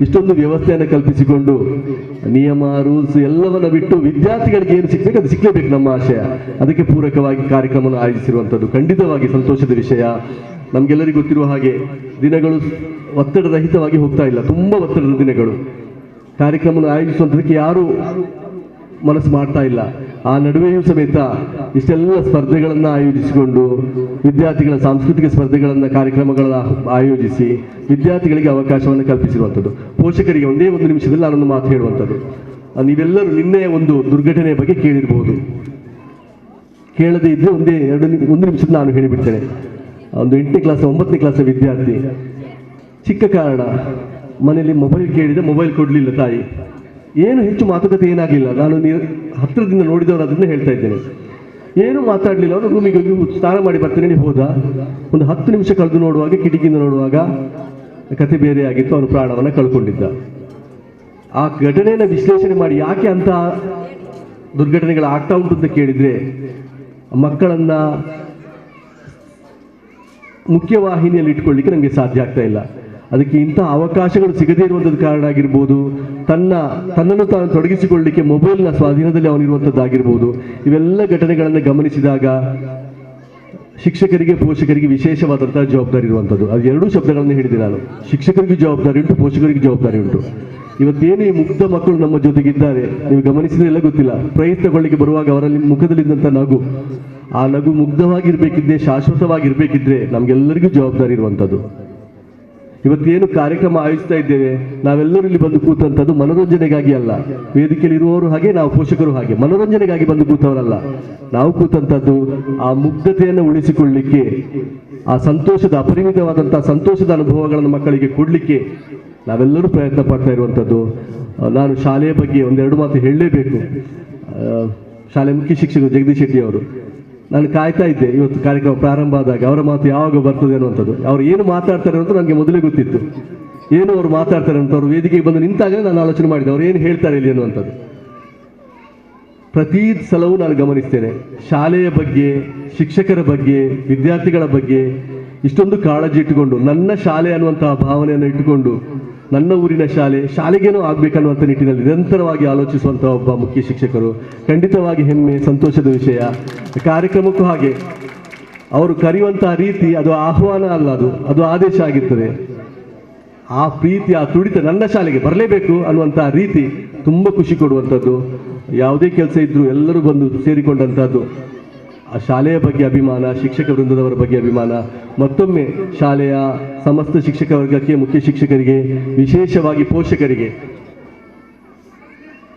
ಇಷ್ಟೊಂದು ವ್ಯವಸ್ಥೆಯನ್ನು ಕಲ್ಪಿಸಿಕೊಂಡು ನಿಯಮ, ರೂಲ್ಸ್ ಎಲ್ಲವನ್ನ ಬಿಟ್ಟು ವಿದ್ಯಾರ್ಥಿಗಳಿಗೆ ಏನು ಸಿಗಬೇಕು ಅದು ಸಿಕ್ಕಲೇಬೇಕು ನಮ್ಮ ಆಶಯ. ಅದಕ್ಕೆ ಪೂರಕವಾಗಿ ಕಾರ್ಯಕ್ರಮವನ್ನು ಆಯೋಜಿಸಿರುವಂಥದ್ದು ಖಂಡಿತವಾಗಿ ಸಂತೋಷದ ವಿಷಯ. ನಮಗೆಲ್ಲರಿಗೂ ಗೊತ್ತಿರುವ ಹಾಗೆ ದಿನಗಳು ಒತ್ತಡರಹಿತವಾಗಿ ಹೋಗ್ತಾ ಇಲ್ಲ, ತುಂಬ ಒತ್ತಡದ ದಿನಗಳು. ಕಾರ್ಯಕ್ರಮವನ್ನು ಆಯೋಜಿಸುವಂಥದಕ್ಕೆ ಯಾರೂ ಮನಸ್ಸು ಮಾಡ್ತಾ ಇಲ್ಲ. ಆ ನಡುವೆಯೂ ಸಮೇತ ಇಷ್ಟೆಲ್ಲ ಸ್ಪರ್ಧೆಗಳನ್ನು ಆಯೋಜಿಸಿಕೊಂಡು ವಿದ್ಯಾರ್ಥಿಗಳ ಸಾಂಸ್ಕೃತಿಕ ಸ್ಪರ್ಧೆಗಳನ್ನು, ಕಾರ್ಯಕ್ರಮಗಳನ್ನು ಆಯೋಜಿಸಿ ವಿದ್ಯಾರ್ಥಿಗಳಿಗೆ ಅವಕಾಶವನ್ನು ಕಲ್ಪಿಸಿರುವಂಥದ್ದು. ಪೋಷಕರಿಗೆ ಒಂದೇ ಒಂದು ನಿಮಿಷದಲ್ಲಿ ನಾನೊಂದು ಮಾತು ಹೇಳುವಂಥದ್ದು. ನೀವೆಲ್ಲರೂ ನಿನ್ನೆ ಒಂದು ದುರ್ಘಟನೆಯ ಬಗ್ಗೆ ಕೇಳಿರ್ಬೋದು. ಕೇಳದೇ ಇದ್ದರೆ ಒಂದು ನಿಮಿಷದ ನಾನು ಹೇಳಿಬಿಡ್ತೇನೆ. ಒಂದು 8ನೇ ಕ್ಲಾಸ್ 9ನೇ ಕ್ಲಾಸ್ ವಿದ್ಯಾರ್ಥಿ, ಚಿಕ್ಕ ಕಾರಣ ಮನೆಯಲ್ಲಿ ಮೊಬೈಲ್ ಕೇಳಿದ, ಮೊಬೈಲ್ ಕೊಡಲಿಲ್ಲ ತಾಯಿ. ಏನು ಹೆಚ್ಚು ಮಾತುಕತೆ ಏನಾಗಲಿಲ್ಲ, ನಾನು ಹತ್ತಿರದಿಂದ ನೋಡಿದವರು ಅದನ್ನು ಹೇಳ್ತಾ ಇದ್ದೇನೆ. ಏನು ಮಾತಾಡಲಿಲ್ಲ. ಅವನು ರೂಮಿಗೆ ಹೋಗಿ ಸ್ನಾನ ಮಾಡಿ ಬರ್ತೇನೆ ಹೋದ. ಒಂದು 10 ನಿಮಿಷ ಕಳೆದು ನೋಡುವಾಗ, ಕಿಟಕಿಯಿಂದ ನೋಡುವಾಗ ಕತೆ ಬೇರೆ ಆಗಿತ್ತು. ಅವನು ಪ್ರಾಣವನ್ನು ಕಳ್ಕೊಂಡಿದ್ದ. ಆ ಘಟನೆಯನ್ನು ವಿಶ್ಲೇಷಣೆ ಮಾಡಿ ಯಾಕೆ ಅಂತ ದುರ್ಘಟನೆಗಳು ಆಗ್ತಾ ಉಂಟು ಅಂತ ಕೇಳಿದರೆ, ಮಕ್ಕಳನ್ನು ಮುಖ್ಯವಾಹಿನಿಯಲ್ಲಿ ಇಟ್ಕೊಳ್ಳಿಕ್ಕೆ ನಮಗೆ ಸಾಧ್ಯ ಆಗ್ತಾ ಇಲ್ಲ. ಅದಕ್ಕೆ ಇಂಥ ಅವಕಾಶಗಳು ಸಿಗದೇ ಇರುವಂಥದ್ದು ಕಾರಣ ಆಗಿರ್ಬೋದು, ತನ್ನನ್ನು ತಾನು ತೊಡಗಿಸಿಕೊಳ್ಳಲಿಕ್ಕೆ ಮೊಬೈಲ್ನ ಸ್ವಾಧೀನದಲ್ಲಿ ಅವನಿರುವಂಥದ್ದಾಗಿರ್ಬೋದು. ಇವೆಲ್ಲ ಘಟನೆಗಳನ್ನು ಗಮನಿಸಿದಾಗ ಶಿಕ್ಷಕರಿಗೆ, ಪೋಷಕರಿಗೆ ವಿಶೇಷವಾದಂತಹ ಜವಾಬ್ದಾರಿ ಇರುವಂಥದ್ದು. ಅದು ಎರಡೂ ಶಬ್ದಗಳನ್ನು ಹೇಳಿದೆ ನಾನು. ಶಿಕ್ಷಕರಿಗೂ ಜವಾಬ್ದಾರಿ ಉಂಟು, ಪೋಷಕರಿಗೂ ಜವಾಬ್ದಾರಿ ಉಂಟು. ಇವತ್ತೇನು ಈ ಮುಗ್ಧ ಮಕ್ಕಳು ನಮ್ಮ ಜೊತೆಗಿದ್ದಾರೆ, ನೀವು ಗಮನಿಸಿದ್ರೆಲ್ಲ ಗೊತ್ತಿಲ್ಲ, ಪ್ರಯತ್ನಗೊಳ್ಳಿಕ್ಕೆ ಬರುವಾಗ ಅವರಲ್ಲಿ ಮುಖದಲ್ಲಿದ್ದಂಥ ನಗು, ಆ ನಗು ಮುಗ್ಧವಾಗಿರ್ಬೇಕಿದ್ರೆ, ಶಾಶ್ವತವಾಗಿರ್ಬೇಕಿದ್ರೆ ನಮಗೆಲ್ಲರಿಗೂ ಜವಾಬ್ದಾರಿ ಇರುವಂಥದ್ದು. ಇವತ್ತೇನು ಕಾರ್ಯಕ್ರಮ ಆಯೋಜಿಸ್ತಾ ಇದ್ದೇವೆ, ನಾವೆಲ್ಲರೂ ಇಲ್ಲಿ ಬಂದು ಕೂತಂಥದ್ದು ಮನೋರಂಜನೆಗಾಗಿ ಅಲ್ಲ. ವೇದಿಕೆಯಲ್ಲಿ ಇರುವವರು ಹಾಗೆ, ನಾವು ಪೋಷಕರು ಹಾಗೆ ಮನೋರಂಜನೆಗಾಗಿ ಬಂದು ಕೂತವರಲ್ಲ. ನಾವು ಕೂತಂಥದ್ದು ಆ ಮುಗ್ಧತೆಯನ್ನು ಉಳಿಸಿಕೊಳ್ಳಲಿಕ್ಕೆ, ಆ ಸಂತೋಷದ, ಅಪರಿಮಿತವಾದಂತಹ ಸಂತೋಷದ ಅನುಭವಗಳನ್ನು ಮಕ್ಕಳಿಗೆ ಕೊಡಲಿಕ್ಕೆ ನಾವೆಲ್ಲರೂ ಪ್ರಯತ್ನ ಪಡ್ತಾ ಇರುವಂಥದ್ದು. ನಾನು ಶಾಲೆಯ ಬಗ್ಗೆ ಒಂದೆರಡು ಮಾತು ಹೇಳಲೇಬೇಕು. ಶಾಲೆ ಮುಖ್ಯ ಶಿಕ್ಷಕರು ಜಗದೀಶ್ ಶೆಟ್ಟಿ ಅವರು, ನಾನು ಕಾಯ್ತಾ ಇದ್ದೆ ಇವತ್ತು ಕಾರ್ಯಕ್ರಮ ಪ್ರಾರಂಭ ಆದಾಗ ಅವರ ಮಾತು ಯಾವಾಗ ಬರ್ತದೆ ಅನ್ನುವಂಥದ್ದು. ಅವ್ರು ಏನು ಮಾತಾಡ್ತಾರೆ ಅಂತ ನನಗೆ ಮೊದಲೇ ಗೊತ್ತಿತ್ತು. ಏನು ಅವರು ಮಾತಾಡ್ತಾರೆ ಅಂತ ಅವರು ವೇದಿಕೆಗೆ ಬಂದು ನಿಂತಾಗಲೇ ನಾನು ಆಲೋಚನೆ ಮಾಡಿದೆ ಅವ್ರು ಏನು ಹೇಳ್ತಾರೆ ಇಲ್ಲಿ ಅನ್ನುವಂಥದ್ದು. ಪ್ರತಿ ಸಲವೂ ನಾನು ಗಮನಿಸ್ತೇನೆ, ಶಾಲೆಯ ಬಗ್ಗೆ, ಶಿಕ್ಷಕರ ಬಗ್ಗೆ, ವಿದ್ಯಾರ್ಥಿಗಳ ಬಗ್ಗೆ ಇಷ್ಟೊಂದು ಕಾಳಜಿ ಇಟ್ಟುಕೊಂಡು, ನನ್ನ ಶಾಲೆ ಅನ್ನುವಂತಹ ಭಾವನೆಯನ್ನು ಇಟ್ಟುಕೊಂಡು, ನನ್ನ ಊರಿನ ಶಾಲೆಗೇನೋ ಆಗಬೇಕನ್ನುವಂಥ ನಿಟ್ಟಿನಲ್ಲಿ ನಿರಂತರವಾಗಿ ಆಲೋಚಿಸುವಂತಹ ಒಬ್ಬ ಮುಖ್ಯ ಶಿಕ್ಷಕರು ಖಂಡಿತವಾಗಿ ಹೆಮ್ಮೆ, ಸಂತೋಷದ ವಿಷಯ. ಕಾರ್ಯಕ್ರಮಕ್ಕೂ ಹಾಗೆ ಅವರು ಕರೆಯುವಂತಹ ರೀತಿ ಅದು ಆಹ್ವಾನ ಅಲ್ಲ, ಅದು ಆದೇಶ ಆಗಿರ್ತದೆ. ಆ ಪ್ರೀತಿ, ಆ ತುಡಿತ, ನನ್ನ ಶಾಲೆಗೆ ಬರಲೇಬೇಕು ಅನ್ನುವಂತಹ ರೀತಿ ತುಂಬ ಖುಷಿ ಕೊಡುವಂಥದ್ದು. ಯಾವುದೇ ಕೆಲಸ ಇದ್ದರೂ ಎಲ್ಲರೂ ಬಂದು ಸೇರಿಕೊಂಡಂಥದ್ದು. ಆ ಶಾಲೆಯ ಬಗ್ಗೆ ಅಭಿಮಾನ, ಶಿಕ್ಷಕ ವೃಂದದವರ ಬಗ್ಗೆ ಅಭಿಮಾನ. ಮತ್ತೊಮ್ಮೆ ಶಾಲೆಯ ಸಮಸ್ತ ಶಿಕ್ಷಕ ವರ್ಗಕ್ಕೆ, ಮುಖ್ಯ ಶಿಕ್ಷಕರಿಗೆ, ವಿಶೇಷವಾಗಿ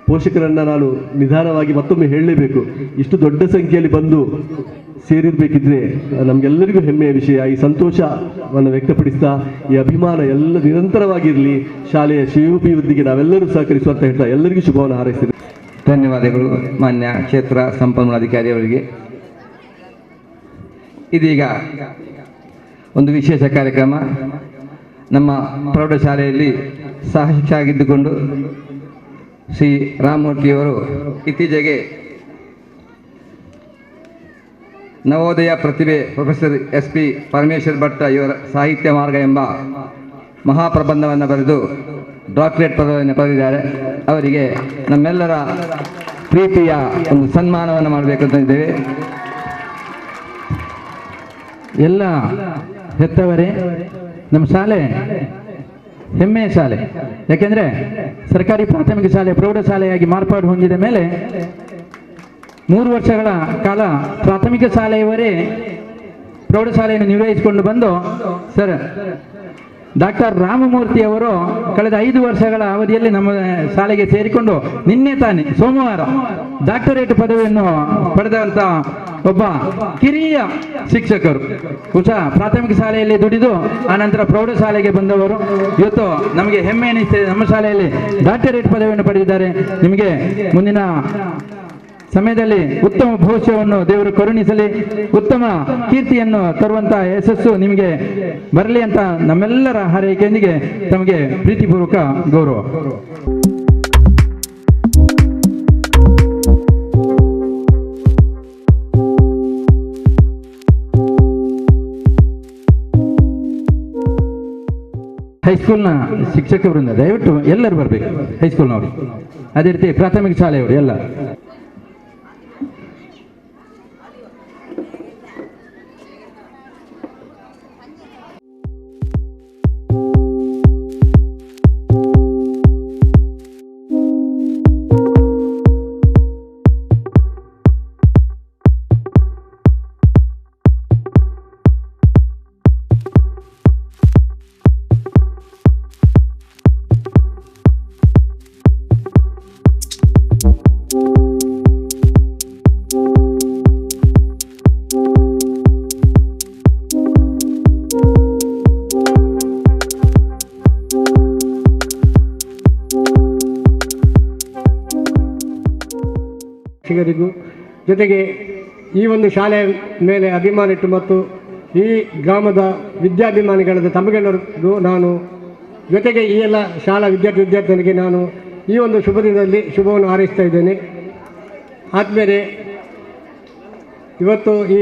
ಪೋಷಕರನ್ನು ನಾನು ನಿಧಾನವಾಗಿ ಮತ್ತೊಮ್ಮೆ ಹೇಳಲೇಬೇಕು. ಇಷ್ಟು ದೊಡ್ಡ ಸಂಖ್ಯೆಯಲ್ಲಿ ಬಂದು ಸೇರಿರಬೇಕಿದ್ರೆ ನಮಗೆಲ್ಲರಿಗೂ ಹೆಮ್ಮೆಯ ವಿಷಯ. ಈ ಸಂತೋಷವನ್ನು ವ್ಯಕ್ತಪಡಿಸ್ತಾ ಈ ಅಭಿಮಾನ ಎಲ್ಲ ನಿರಂತರವಾಗಿರಲಿ. ಶಾಲೆಯ ಶ್ರೇಯೋಭಿವೃದ್ಧಿಗೆ ನಾವೆಲ್ಲರೂ ಸಹಕರಿಸುವಂತ ಹೇಳ್ತಾ ಎಲ್ಲರಿಗೂ ಶುಭವನ್ನು ಹಾರೈಸ್ತೀನಿ. ಧನ್ಯವಾದಗಳು ಮಾನ್ಯ ಕ್ಷೇತ್ರ ಸಂಪನ್ಮೂಲಾಧಿಕಾರಿ ಅವರಿಗೆ. ಇದೀಗ ಒಂದು ವಿಶೇಷ ಕಾರ್ಯಕ್ರಮ. ನಮ್ಮ ಪ್ರೌಢಶಾಲೆಯಲ್ಲಿ ಸಹಶಿಕ್ಷಕರಾಗಿದ್ದುಕೊಂಡು ಶ್ರೀ ರಾಮಮೂರ್ತಿಯವರು ಇತ್ತೀಚೆಗೆ ನವೋದಯ ಪ್ರತಿಭೆ ಪ್ರೊಫೆಸರ್ SP ಪರಮೇಶ್ವರ್ ಭಟ್ ಇವರ ಸಾಹಿತ್ಯ ಮಾರ್ಗ ಎಂಬ ಮಹಾಪ್ರಬಂಧವನ್ನು ಬರೆದು ಡಾಕ್ಟರೇಟ್ ಪದವಿಯನ್ನು ಪಡೆದಿದ್ದಾರೆ. ಅವರಿಗೆ ನಮ್ಮೆಲ್ಲರ ಪ್ರೀತಿಯ ಒಂದು ಸನ್ಮಾನವನ್ನು ಮಾಡಬೇಕು ಅಂತ ಇದ್ದೇವೆ. ಎಲ್ಲ ಹೆತ್ತವರೇ, ನಮ್ಮ ಶಾಲೆ ಹೆಮ್ಮೆಯ ಶಾಲೆ. ಯಾಕೆಂದರೆ ಸರ್ಕಾರಿ ಪ್ರಾಥಮಿಕ ಶಾಲೆ ಪ್ರೌಢಶಾಲೆಯಾಗಿ ಮಾರ್ಪಾಡು ಹೊಂದಿದ ಮೇಲೆ 3 ವರ್ಷಗಳ ಕಾಲ ಪ್ರಾಥಮಿಕ ಶಾಲೆಯವರೇ ಪ್ರೌಢಶಾಲೆಯನ್ನು ನಿರ್ವಹಿಸಿಕೊಂಡು ಬಂದು ಸರ್ ಡಾಕ್ಟರ್ ರಾಮಮೂರ್ತಿಯವರು ಕಳೆದ 5 ವರ್ಷಗಳ ಅವಧಿಯಲ್ಲಿ ನಮ್ಮ ಶಾಲೆಗೆ ಸೇರಿಕೊಂಡು ನಿನ್ನೆ ತಾನೇ ಸೋಮವಾರ ಡಾಕ್ಟರೇಟ್ ಪದವಿಯನ್ನು ಪಡೆದಂಥ ಒಬ್ಬ ಕಿರಿಯ ಶಿಕ್ಷಕರು. ಪ್ರಾಥಮಿಕ ಶಾಲೆಯಲ್ಲಿ ದುಡಿದು ಆನಂತರ ಪ್ರೌಢಶಾಲೆಗೆ ಬಂದವರು. ಇವತ್ತು ನಮಗೆ ಹೆಮ್ಮೆ ಎನಿಸ್ತದೆ, ನಮ್ಮ ಶಾಲೆಯಲ್ಲಿ ಡಾಕ್ಟರೇಟ್ ಪದವಿಯನ್ನು ಪಡೆದಿದ್ದಾರೆ. ನಿಮಗೆ ಮುಂದಿನ ಸಮಯದಲ್ಲಿ ಉತ್ತಮ ಭವಿಷ್ಯವನ್ನು ದೇವರು ಕರುಣಿಸಲಿ, ಉತ್ತಮ ಕೀರ್ತಿಯನ್ನು ತರುವಂತಹ ಯಶಸ್ಸು ನಿಮಗೆ ಬರಲಿ ಅಂತ ನಮ್ಮೆಲ್ಲರ ಹಾರೈಕೆಯೊಂದಿಗೆ ತಮಗೆ ಪ್ರೀತಿಪೂರ್ವಕ ಗೌರವ. ಹೈಸ್ಕೂಲ್ನ ಶಿಕ್ಷಕ ವೃಂದ ದಯವಿಟ್ಟು ಎಲ್ಲರೂ ಬರಬೇಕು, ಹೈಸ್ಕೂಲ್ನವರು, ಅದೇ ರೀತಿ ಪ್ರಾಥಮಿಕ ಶಾಲೆಯವರು ಎಲ್ಲ. ಶಿಕ್ಷಕರಿಗೂ ಜೊತೆಗೆ ಈ ಒಂದು ಶಾಲೆಯ ಮೇಲೆ ಅಭಿಮಾನ ಇಟ್ಟು ಮತ್ತು ಈ ಗ್ರಾಮದ ವಿದ್ಯಾಭಿಮಾನಿಗಳಾದ ತಮಗೆಲ್ಲರಿಗೂ ನಾನು ಜೊತೆಗೆ ಈ ಎಲ್ಲ ಶಾಲಾ ವಿದ್ಯಾರ್ಥಿನಿಗೆ ನಾನು ಈ ಒಂದು ಶುಭ ದಿನದಲ್ಲಿ ಶುಭವನ್ನು ಹಾರೈಸ್ತಾ ಇದ್ದೇನೆ. ಆದಮೇಲೆ ಇವತ್ತು ಈ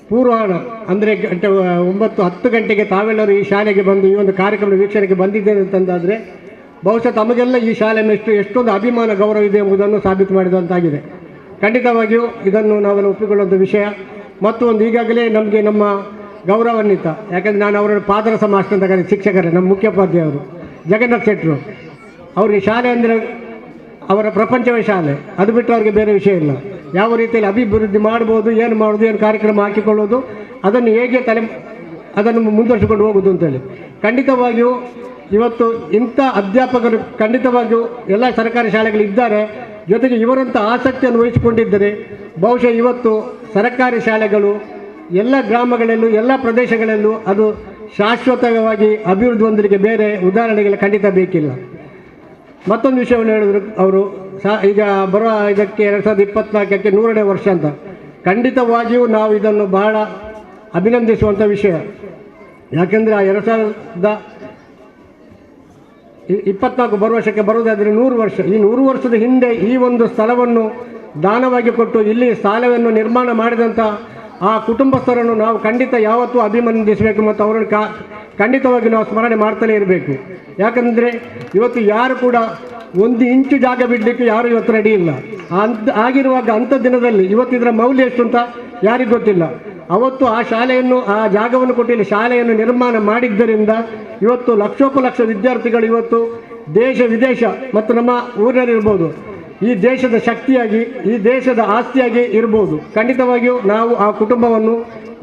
ಪೂರ್ವಾಹ್ನ ಅಂದರೆ 9-10 ಗಂಟೆಗೆ ತಾವೆಲ್ಲರೂ ಈ ಶಾಲೆಗೆ ಬಂದು ಈ ಒಂದು ಕಾರ್ಯಕ್ರಮದ ವೀಕ್ಷಣೆಗೆ ಬಂದಿದ್ದೇನೆ ಅಂತಂದಾದರೆ ಬಹುಶಃ ತಮಗೆಲ್ಲ ಈ ಶಾಲೆ ಮೇಲೆ ಎಷ್ಟೊಂದು ಅಭಿಮಾನ ಗೌರವ ಇದೆ ಎಂಬುದನ್ನು ಸಾಬೀತು ಮಾಡಿದಂತಾಗಿದೆ. ಖಂಡಿತವಾಗಿಯೂ ಇದನ್ನು ನಾವೆಲ್ಲ ಒಪ್ಪಿಕೊಳ್ಳುವಂಥ ವಿಷಯ. ಮತ್ತು ಒಂದು ಈಗಾಗಲೇ ನಮಗೆ ನಮ್ಮ ಗೌರವಾನ್ವಿತ, ಯಾಕಂದರೆ ನಾನು ಅವರ ಪಾದರಸ ಮಾಸ್ಟರ್ ಅಂತ ಕರೀ ಶಿಕ್ಷಕರೇ, ನಮ್ಮ ಮುಖ್ಯೋಪಾಧ್ಯಾಯರು ಜಗನ್ನಾಥ್ ಶೆಟ್ಟರು, ಅವರಿಗೆ ಶಾಲೆ ಅಂದರೆ ಅವರ ಪ್ರಪಂಚವೇ ಶಾಲೆ, ಅದು ಬಿಟ್ಟು ಅವರಿಗೆ ಬೇರೆ ವಿಷಯ ಇಲ್ಲ. ಯಾವ ರೀತಿಯಲ್ಲಿ ಅಭಿವೃದ್ಧಿ ಮಾಡ್ಬೋದು, ಏನು ಮಾಡೋದು, ಏನು ಕಾರ್ಯಕ್ರಮ ಹಾಕಿಕೊಳ್ಳೋದು, ಅದನ್ನು ಹೇಗೆ ಅದನ್ನು ಮುಂದುವರಿಸಿಕೊಂಡು ಹೋಗೋದು ಅಂತೇಳಿ. ಖಂಡಿತವಾಗಿಯೂ ಇವತ್ತು ಇಂಥ ಅಧ್ಯಾಪಕರು ಖಂಡಿತವಾಗಿಯೂ ಎಲ್ಲ ಸರ್ಕಾರಿ ಶಾಲೆಗಳಿದ್ದಾರೆ. ಜೊತೆಗೆ ಇವರಂಥ ಆಸಕ್ತಿಯನ್ನು ವಹಿಸಿಕೊಂಡಿದ್ದರೆ ಬಹುಶಃ ಇವತ್ತು ಸರ್ಕಾರಿ ಶಾಲೆಗಳು ಎಲ್ಲ ಗ್ರಾಮಗಳಲ್ಲೂ ಎಲ್ಲ ಪ್ರದೇಶಗಳಲ್ಲೂ ಅದು ಶಾಶ್ವತವಾಗಿ ಅಭಿವೃದ್ಧಿ ಹೊಂದಲಿಕ್ಕೆ ಬೇರೆ ಉದಾಹರಣೆಗಳು ಖಂಡಿತ ಬೇಕಿಲ್ಲ. ಮತ್ತೊಂದು ವಿಷಯವನ್ನು ಹೇಳಿದ್ರು ಅವರು, ಈಗ ಬರುವ ಇದಕ್ಕೆ 2024ಕ್ಕೆ 100ನೇ ವರ್ಷ ಅಂತ. ಖಂಡಿತವಾಗಿಯೂ ನಾವು ಇದನ್ನು ಬಹಳ ಅಭಿನಂದಿಸುವಂಥ ವಿಷಯ. ಯಾಕೆಂದರೆ ಆ 2024 ಬರುವ ವರ್ಷಕ್ಕೆ ಬರುವುದಾದರೆ 100 ವರ್ಷ. ಈ 100 ವರ್ಷದ ಹಿಂದೆ ಈ ಒಂದು ಸ್ಥಳವನ್ನು ದಾನವಾಗಿ ಕೊಟ್ಟು ಇಲ್ಲಿ ಶಾಲೆಯನ್ನು ನಿರ್ಮಾಣ ಮಾಡಿದಂಥ ಆ ಕುಟುಂಬಸ್ಥರನ್ನು ನಾವು ಖಂಡಿತ ಯಾವತ್ತೂ ಅಭಿನಂದಿಸಬೇಕು ಮತ್ತು ಅವರನ್ನು ಖಂಡಿತವಾಗಿ ನಾವು ಸ್ಮರಣೆ ಮಾಡ್ತಲೇ ಇರಬೇಕು. ಯಾಕಂದರೆ ಇವತ್ತು ಯಾರು ಕೂಡ 1 ಇಂಚು ಜಾಗ ಬಿಡಲಿಕ್ಕೆ ಯಾರು ಇವತ್ತು ರೆಡಿ ಇಲ್ಲ. ಆಗಿರುವಾಗ ಅಂಥ ದಿನದಲ್ಲಿ ಇವತ್ತಿದರ ಮೌಲ್ಯ ಎಷ್ಟು ಅಂತ ಯಾರಿಗೂ ಗೊತ್ತಿಲ್ಲ. ಅವತ್ತು ಆ ಶಾಲೆಯನ್ನು, ಆ ಜಾಗವನ್ನು ಕೊಟ್ಟಿಲ್ಲ, ಶಾಲೆಯನ್ನು ನಿರ್ಮಾಣ ಮಾಡಿದ್ದರಿಂದ ಇವತ್ತು ಲಕ್ಷೋಪಲಕ್ಷ ವಿದ್ಯಾರ್ಥಿಗಳು ಇವತ್ತು ದೇಶ ವಿದೇಶ ಮತ್ತು ನಮ್ಮ ಊರಿನಲ್ಲಿರ್ಬೋದು ಈ ದೇಶದ ಶಕ್ತಿಯಾಗಿ, ಈ ದೇಶದ ಆಸ್ತಿಯಾಗಿ ಇರ್ಬೋದು. ಖಂಡಿತವಾಗಿಯೂ ನಾವು ಆ ಕುಟುಂಬವನ್ನು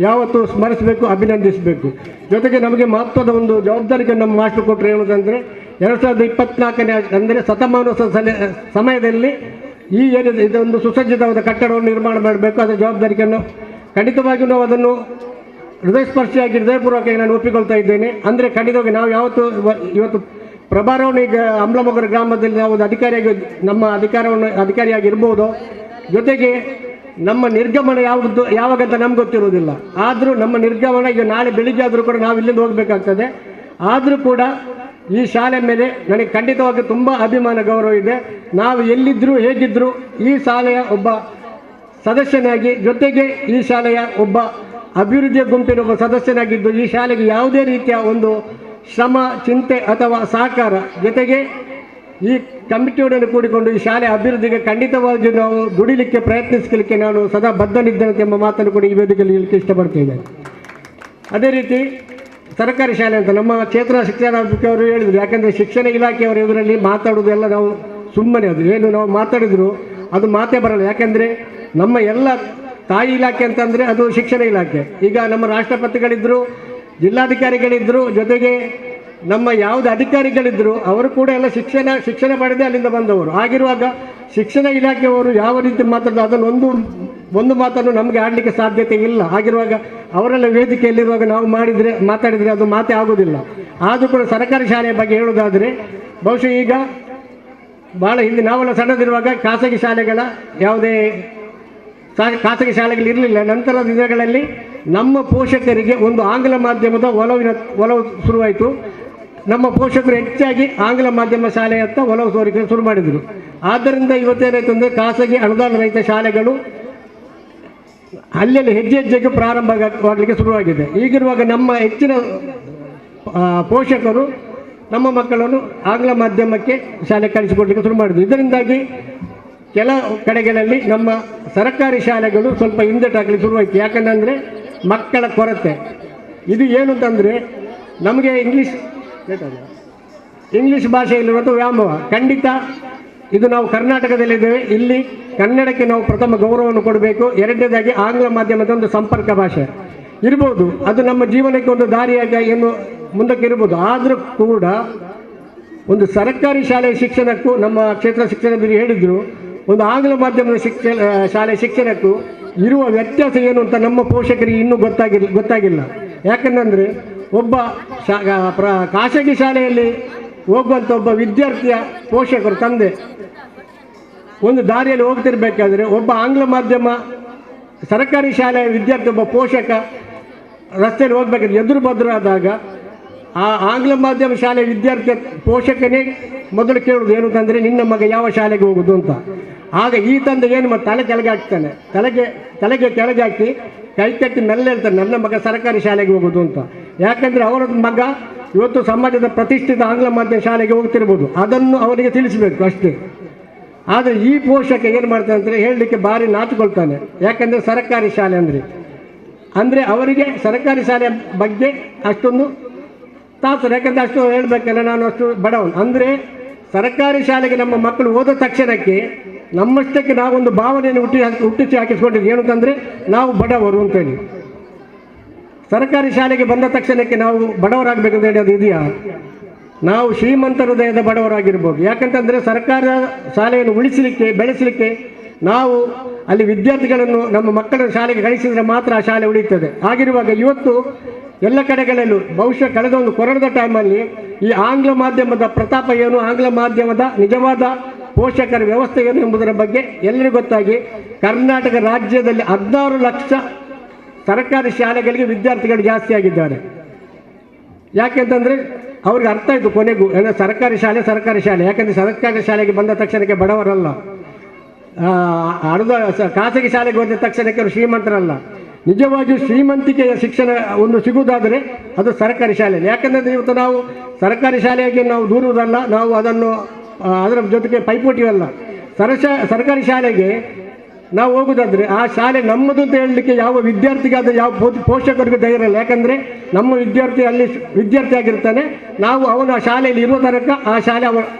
ಯಾವತ್ತೂ ಸ್ಮರಿಸಬೇಕು, ಅಭಿನಂದಿಸಬೇಕು. ಜೊತೆಗೆ ನಮಗೆ ಮಹತ್ವದ ಒಂದು ಜವಾಬ್ದಾರಿಗೆ ನಮ್ಮ ಮಾಸ್ಟರ್ ಕೊಟ್ಟರು ಹೇಳುವುದಂದರೆ 2024ನೇ ಅಂದರೆ ಶತಮಾನೋತ್ಸವ ಸಮಯದಲ್ಲಿ ಈ ಏನಿದೆ ಇದೊಂದು ಸುಸಜ್ಜಿತವಾದ ಕಟ್ಟಡವನ್ನು ನಿರ್ಮಾಣ ಮಾಡಬೇಕು. ಅದರ ಜವಾಬ್ದಾರಿಯನ್ನು ಖಂಡಿತವಾಗಿಯೂ ನಾವು ಅದನ್ನು ಹೃದಯಸ್ಪರ್ಶಿಯಾಗಿ ಹೃದಯಪೂರ್ವಕವಾಗಿ ನಾನು ಒಪ್ಪಿಕೊಳ್ತಾ ಇದ್ದೇನೆ. ಅಂದರೆ ಖಂಡಿತವಾಗಿ ನಾವು ಯಾವತ್ತು ಇವತ್ತು ಪ್ರಭಾರವನ್ನು ಈಗ ಅಮ್ಲಮೊಗರ ಗ್ರಾಮದಲ್ಲಿ ನಾವು ನಮ್ಮ ಅಧಿಕಾರಿಯಾಗಿರ್ಬೋದು. ಜೊತೆಗೆ ನಮ್ಮ ನಿರ್ಗಮನ ಯಾವಾಗಂತ ನಮ್ಗೆ ಗೊತ್ತಿರೋದಿಲ್ಲ. ಆದರೂ ನಮ್ಮ ನಿರ್ಗಮನ ಈಗ ನಾಳೆ ಬೆಳಿಗ್ಗೆ ಆದರೂ ಕೂಡ ನಾವು ಇಲ್ಲಿಂದ ಹೋಗಬೇಕಾಗ್ತದೆ. ಆದರೂ ಕೂಡ ಈ ಶಾಲೆ ಮೇಲೆ ನನಗೆ ಖಂಡಿತವಾಗಿ ತುಂಬ ಅಭಿಮಾನ ಗೌರವ ಇದೆ. ನಾವು ಎಲ್ಲಿದ್ದರೂ ಹೇಗಿದ್ದರೂ ಈ ಶಾಲೆಯ ಒಬ್ಬ ಸದಸ್ಯನಾಗಿ, ಜೊತೆಗೆ ಈ ಶಾಲೆಯ ಒಬ್ಬ ಅಭಿವೃದ್ಧಿಯ ಗುಂಪಿನ ಒಬ್ಬ ಸದಸ್ಯನಾಗಿದ್ದು ಈ ಶಾಲೆಗೆ ಯಾವುದೇ ರೀತಿಯ ಒಂದು ಶ್ರಮ, ಚಿಂತೆ ಅಥವಾ ಸಹಕಾರ, ಜೊತೆಗೆ ಈ ಕಮಿಟಿಯೊಡನೆ ಕೂಡಿಕೊಂಡು ಈ ಶಾಲೆ ಅಭಿವೃದ್ಧಿಗೆ ಖಂಡಿತವಾಗಿ ನಾವು ದುಡಿಲಿಕ್ಕೆ ಪ್ರಯತ್ನಿಸಲಿಕ್ಕೆ ನಾನು ಸದಾ ಬದ್ಧನಿದ್ದೇನೆ ಎಂಬ ಮಾತನ್ನು ಕೂಡ ಈ ವೇದಿಕೆಯಲ್ಲಿ ಹೇಳಲಿಕ್ಕೆ ಇಷ್ಟಪಡ್ತೇನೆ. ಅದೇ ರೀತಿ ಸರ್ಕಾರಿ ಶಾಲೆ ಅಂತ ನಮ್ಮ ಕ್ಷೇತ್ರ ಶಿಕ್ಷಣಾಧಿಕಾರಿಯವರು ಹೇಳಿದರು. ಯಾಕಂದರೆ ಶಿಕ್ಷಣ ಇಲಾಖೆಯವರ ಇದರಲ್ಲಿ ಮಾತಾಡೋದೆಲ್ಲ ನಾವು ಸುಮ್ಮನೆ, ಅದು ಏನು ನಾವು ಮಾತಾಡಿದ್ರು ಅದು ಮಾತೇ ಬರಲ್ಲ. ಯಾಕೆಂದರೆ ನಮ್ಮ ಎಲ್ಲ ತಾಯಿ ಇಲಾಖೆ ಅಂತಂದರೆ ಅದು ಶಿಕ್ಷಣ ಇಲಾಖೆ. ಈಗ ನಮ್ಮ ರಾಷ್ಟ್ರಪತಿಗಳಿದ್ದರು, ಜಿಲ್ಲಾಧಿಕಾರಿಗಳಿದ್ದರು, ಜೊತೆಗೆ ನಮ್ಮ ಯಾವುದೇ ಅಧಿಕಾರಿಗಳಿದ್ದರು ಅವರು ಕೂಡ ಎಲ್ಲ ಶಿಕ್ಷಣ ಪಡೆದೇ ಅಲ್ಲಿಂದ ಬಂದವರು. ಆಗಿರುವಾಗ ಶಿಕ್ಷಣ ಇಲಾಖೆಯವರು ಯಾವ ರೀತಿ ಮಾತಾಡೋದು ಅದನ್ನು ಒಂದು ಮಾತನ್ನು ನಮಗೆ ಆಡಲಿಕ್ಕೆ ಸಾಧ್ಯತೆ ಇಲ್ಲ. ಆಗಿರುವಾಗ ಅವರೆಲ್ಲ ವೇದಿಕೆಯಲ್ಲಿರುವಾಗ ನಾವು ಮಾತಾಡಿದರೆ ಅದು ಮಾತೇ ಆಗೋದಿಲ್ಲ. ಆದರೂ ಕೂಡ ಸರ್ಕಾರಿ ಶಾಲೆಯ ಬಗ್ಗೆ ಹೇಳೋದಾದರೆ ಬಹುಶಃ ಈಗ ಭಾಳ ಹಿಂದೆ ನಾವೆಲ್ಲ ಸಣ್ಣದಿರುವಾಗ ಖಾಸಗಿ ಶಾಲೆಗಳ ಯಾವುದೇ ಖಾಸಗಿ ಶಾಲೆಗಳಿರಲಿಲ್ಲ. ನಂತರದ ದಿನಗಳಲ್ಲಿ ನಮ್ಮ ಪೋಷಕರಿಗೆ ಒಂದು ಆಂಗ್ಲ ಮಾಧ್ಯಮದ ಒಲವು ಶುರುವಾಯಿತು. ನಮ್ಮ ಪೋಷಕರು ಹೆಚ್ಚಾಗಿ ಆಂಗ್ಲ ಮಾಧ್ಯಮ ಶಾಲೆಯತ್ತ ಒಲವು ತೋರಿಕೆ ಶುರು ಮಾಡಿದರು. ಆದ್ದರಿಂದ ಇವತ್ತೇನಾಯಿತು ಅಂದರೆ ಖಾಸಗಿ ಅನುದಾನ ರಹಿತ ಶಾಲೆಗಳು ಅಲ್ಲೆಲ್ಲಿ ಹೆಜ್ಜೆಗೆ ಪ್ರಾರಂಭವಾಗಲಿಕ್ಕೆ ಶುರುವಾಗಿದೆ. ಈಗಿರುವಾಗ ನಮ್ಮ ಹೆಚ್ಚಿನ ಪೋಷಕರು ನಮ್ಮ ಮಕ್ಕಳನ್ನು ಆಂಗ್ಲ ಮಾಧ್ಯಮಕ್ಕೆ ಶಾಲೆ ಕಳಿಸಿಕೊಡಲಿಕ್ಕೆ ಶುರು ಮಾಡಿದರು. ಇದರಿಂದಾಗಿ ಕೆಲ ಕಡೆಗಳಲ್ಲಿ ನಮ್ಮ ಸರ್ಕಾರಿ ಶಾಲೆಗಳು ಸ್ವಲ್ಪ ಹಿಂದೆಟಾಗಲಿಕ್ಕೆ ಶುರುವಾಯಿತು. ಯಾಕಂದರೆ ಮಕ್ಕಳ ಕೊರತೆ. ಇದು ಏನು ಅಂತಂದರೆ ನಮಗೆ ಇಂಗ್ಲೀಷ್ ಭಾಷೆಯಲ್ಲಿರುವಂಥ ವ್ಯಾಮೋಹ. ಖಂಡಿತ ಇದು ನಾವು ಕರ್ನಾಟಕದಲ್ಲಿದ್ದೇವೆ, ಇಲ್ಲಿ ಕನ್ನಡಕ್ಕೆ ನಾವು ಪ್ರಥಮ ಗೌರವವನ್ನು ಕೊಡಬೇಕು. ಎರಡನೇದಾಗಿ ಆಂಗ್ಲ ಮಾಧ್ಯಮದ ಒಂದು ಸಂಪರ್ಕ ಭಾಷೆ ಇರ್ಬೋದು, ಅದು ನಮ್ಮ ಜೀವನಕ್ಕೆ ಒಂದು ದಾರಿಯಾಗಿ ಏನು ಮುಂದಕ್ಕೆ ಇರ್ಬೋದು. ಆದರೂ ಕೂಡ ಒಂದು ಸರ್ಕಾರಿ ಶಾಲೆಯ ಶಿಕ್ಷಣಕ್ಕೂ ನಮ್ಮ ಕ್ಷೇತ್ರ ಶಿಕ್ಷಣದಲ್ಲಿ ಹೇಳಿದರು, ಒಂದು ಆಂಗ್ಲ ಮಾಧ್ಯಮದ ಶಾಲೆ ಶಿಕ್ಷಣಕ್ಕೂ ಇರುವ ವ್ಯತ್ಯಾಸ ಏನು ಅಂತ ನಮ್ಮ ಪೋಷಕರಿಗೆ ಇನ್ನೂ ಗೊತ್ತಾಗಿಲ್ಲ. ಯಾಕಂದರೆ ಒಬ್ಬ ಖಾಸಗಿ ಶಾಲೆಯಲ್ಲಿ ಹೋಗುವಂಥ ಒಬ್ಬ ವಿದ್ಯಾರ್ಥಿಯ ಪೋಷಕರು ತಂದೆ ಒಂದು ದಾರಿಯಲ್ಲಿ ಹೋಗ್ತಿರ್ಬೇಕಾದ್ರೆ ಒಬ್ಬ ಆಂಗ್ಲ ಮಾಧ್ಯಮ ಸರ್ಕಾರಿ ಶಾಲೆಯ ವಿದ್ಯಾರ್ಥಿ ಒಬ್ಬ ಪೋಷಕ ರಸ್ತೆಯಲ್ಲಿ ಹೋಗ್ಬೇಕಾದ್ರೆ ಎದುರು ಬದುರಾದಾಗ ಆ ಆಂಗ್ಲ ಮಾಧ್ಯಮ ಶಾಲೆಯ ವಿದ್ಯಾರ್ಥಿಯ ಪೋಷಕನೇ ಮೊದಲು ಕೇಳೋದು ಏನು ಅಂತಂದರೆ ನಿನ್ನ ಮಗ ಯಾವ ಶಾಲೆಗೆ ಹೋಗೋದು ಅಂತ. ಆಗ ಈ ತಂದೆ ಏನು ತಲೆ ಕೆಳಗೆ ಹಾಕ್ತಾನೆ, ತಲೆಗೆ ಕೆಳಗೆ ಹಾಕಿ ಕೈ ಕಟ್ಟಿ ಮೆಲ್ಲ ಹೇಳ್ತಾನೆ ನನ್ನ ಮಗ ಸರ್ಕಾರಿ ಶಾಲೆಗೆ ಹೋಗೋದು ಅಂತ. ಯಾಕಂದರೆ ಅವರ ಮಗ ಇವತ್ತು ಸಮಾಜದ ಪ್ರತಿಷ್ಠಿತ ಆಂಗ್ಲ ಮಾಧ್ಯಮ ಶಾಲೆಗೆ ಹೋಗ್ತಿರ್ಬೋದು, ಅದನ್ನು ಅವರಿಗೆ ತಿಳಿಸಬೇಕು ಅಷ್ಟೇ. ಆದರೆ ಈ ಪೋಷಕ ಏನು ಮಾಡ್ತಾನೆ ಅಂದರೆ ಹೇಳಲಿಕ್ಕೆ ಭಾರಿ ನಾಚಿಕೊಳ್ತಾನೆ. ಯಾಕಂದರೆ ಸರ್ಕಾರಿ ಶಾಲೆ ಅಂದರೆ ಅವರಿಗೆ ಸರ್ಕಾರಿ ಶಾಲೆಯ ಬಗ್ಗೆ ಅಷ್ಟೊಂದು ತಾತ್ಸರ. ಯಾಕಂದರೆ ಅಷ್ಟು ಹೇಳಬೇಕಲ್ಲ, ನಾನು ಅಷ್ಟು ಬಡವನು. ಅಂದರೆ ಸರ್ಕಾರಿ ಶಾಲೆಗೆ ನಮ್ಮ ಮಕ್ಕಳು ಹೋದ ತಕ್ಷಣಕ್ಕೆ ನಮ್ಮಷ್ಟಕ್ಕೆ ನಾವೊಂದು ಭಾವನೆಯನ್ನು ಹುಟ್ಟಿಸಿ ಹಾಕಿಸ್ಕೊಂಡಿದ್ವಿ. ಏನು ಅಂತಂದರೆ ನಾವು ಬಡವರು ಅಂತೇಳಿ. ಸರ್ಕಾರಿ ಶಾಲೆಗೆ ಬಂದ ತಕ್ಷಣಕ್ಕೆ ನಾವು ಬಡವರಾಗಬೇಕಂತ ಹೇಳಿ ಅದು ಇದೆಯಾ? ನಾವು ಶ್ರೀಮಂತ ಹೃದಯದ ಬಡವರಾಗಿರ್ಬೋದು. ಯಾಕಂತಂದರೆ ಸರ್ಕಾರ ಶಾಲೆಯನ್ನು ಉಳಿಸಲಿಕ್ಕೆ ಬೆಳೆಸಲಿಕ್ಕೆ ನಾವು ಅಲ್ಲಿ ವಿದ್ಯಾರ್ಥಿಗಳನ್ನು ನಮ್ಮ ಮಕ್ಕಳ ಶಾಲೆಗೆ ಕಳಿಸಿದರೆ ಮಾತ್ರ ಆ ಶಾಲೆ ಉಳಿಯುತ್ತದೆ. ಆಗಿರುವಾಗ ಇವತ್ತು ಎಲ್ಲ ಕಡೆಗಳಲ್ಲೂ ಬಹುಶಃ ಕಳೆದ ಒಂದು ಕೊರೋನಾದ ಟೈಮಲ್ಲಿ ಈ ಆಂಗ್ಲ ಮಾಧ್ಯಮದ ಪ್ರತಾಪ ಏನು, ಆಂಗ್ಲ ಮಾಧ್ಯಮದ ನಿಜವಾದ ಪೋಷಕರ ವ್ಯವಸ್ಥೆ ಏನು ಎಂಬುದರ ಬಗ್ಗೆ ಎಲ್ಲರಿಗೂ ಗೊತ್ತಾಗಿ ಕರ್ನಾಟಕ ರಾಜ್ಯದಲ್ಲಿ 16 ಲಕ್ಷ ಸರ್ಕಾರಿ ಶಾಲೆಗಳಿಗೆ ವಿದ್ಯಾರ್ಥಿಗಳು ಜಾಸ್ತಿ ಆಗಿದ್ದಾರೆ. ಯಾಕೆಂತಂದರೆ ಅವ್ರಿಗೆ ಅರ್ಥ ಆಯಿತು ಕೊನೆಗೂ ಸರ್ಕಾರಿ ಶಾಲೆ. ಯಾಕಂದರೆ ಸರ್ಕಾರಿ ಶಾಲೆಗೆ ಬಂದ ತಕ್ಷಣಕ್ಕೆ ಬಡವರಲ್ಲ, ಖಾಸಗಿ ಶಾಲೆಗೆ ಹೋದ ತಕ್ಷಣಕ್ಕೆ ಅವರು ಶ್ರೀಮಂತರಲ್ಲ. ನಿಜವಾಗಿಯೂ ಶ್ರೀಮಂತಿಕೆಯ ಶಿಕ್ಷಣ ಒಂದು ಸಿಗುವುದಾದರೆ ಅದು ಸರ್ಕಾರಿ ಶಾಲೆಯಲ್ಲಿ. ಯಾಕಂದರೆ ಇವತ್ತು ನಾವು ಸರ್ಕಾರಿ ಶಾಲೆಗೆ ನಾವು ದೂರುವುದಲ್ಲ, ನಾವು ಅದರ ಜೊತೆಗೆ ಪೈಪೋಟಿಯಲ್ಲ. ಸರ್ಕಾರಿ ಶಾಲೆಗೆ ನಾವು ಹೋಗೋದಾದರೆ ಆ ಶಾಲೆ ನಮ್ಮದು ಅಂತ ಹೇಳಲಿಕ್ಕೆ ಯಾವ ವಿದ್ಯಾರ್ಥಿಗಾದರೆ ಯಾವ ಪೋಷಕರಿಗೂ ಧೈರ್ಯ ಇಲ್ಲ. ಯಾಕಂದರೆ ನಮ್ಮ ವಿದ್ಯಾರ್ಥಿ ಅಲ್ಲಿ ವಿದ್ಯಾರ್ಥಿ ಆಗಿರ್ತಾನೆ, ನಾವು ಅವನು ಆ ಶಾಲೆಯಲ್ಲಿ ಇರೋ ತನಕ ಆ ಶಾಲೆ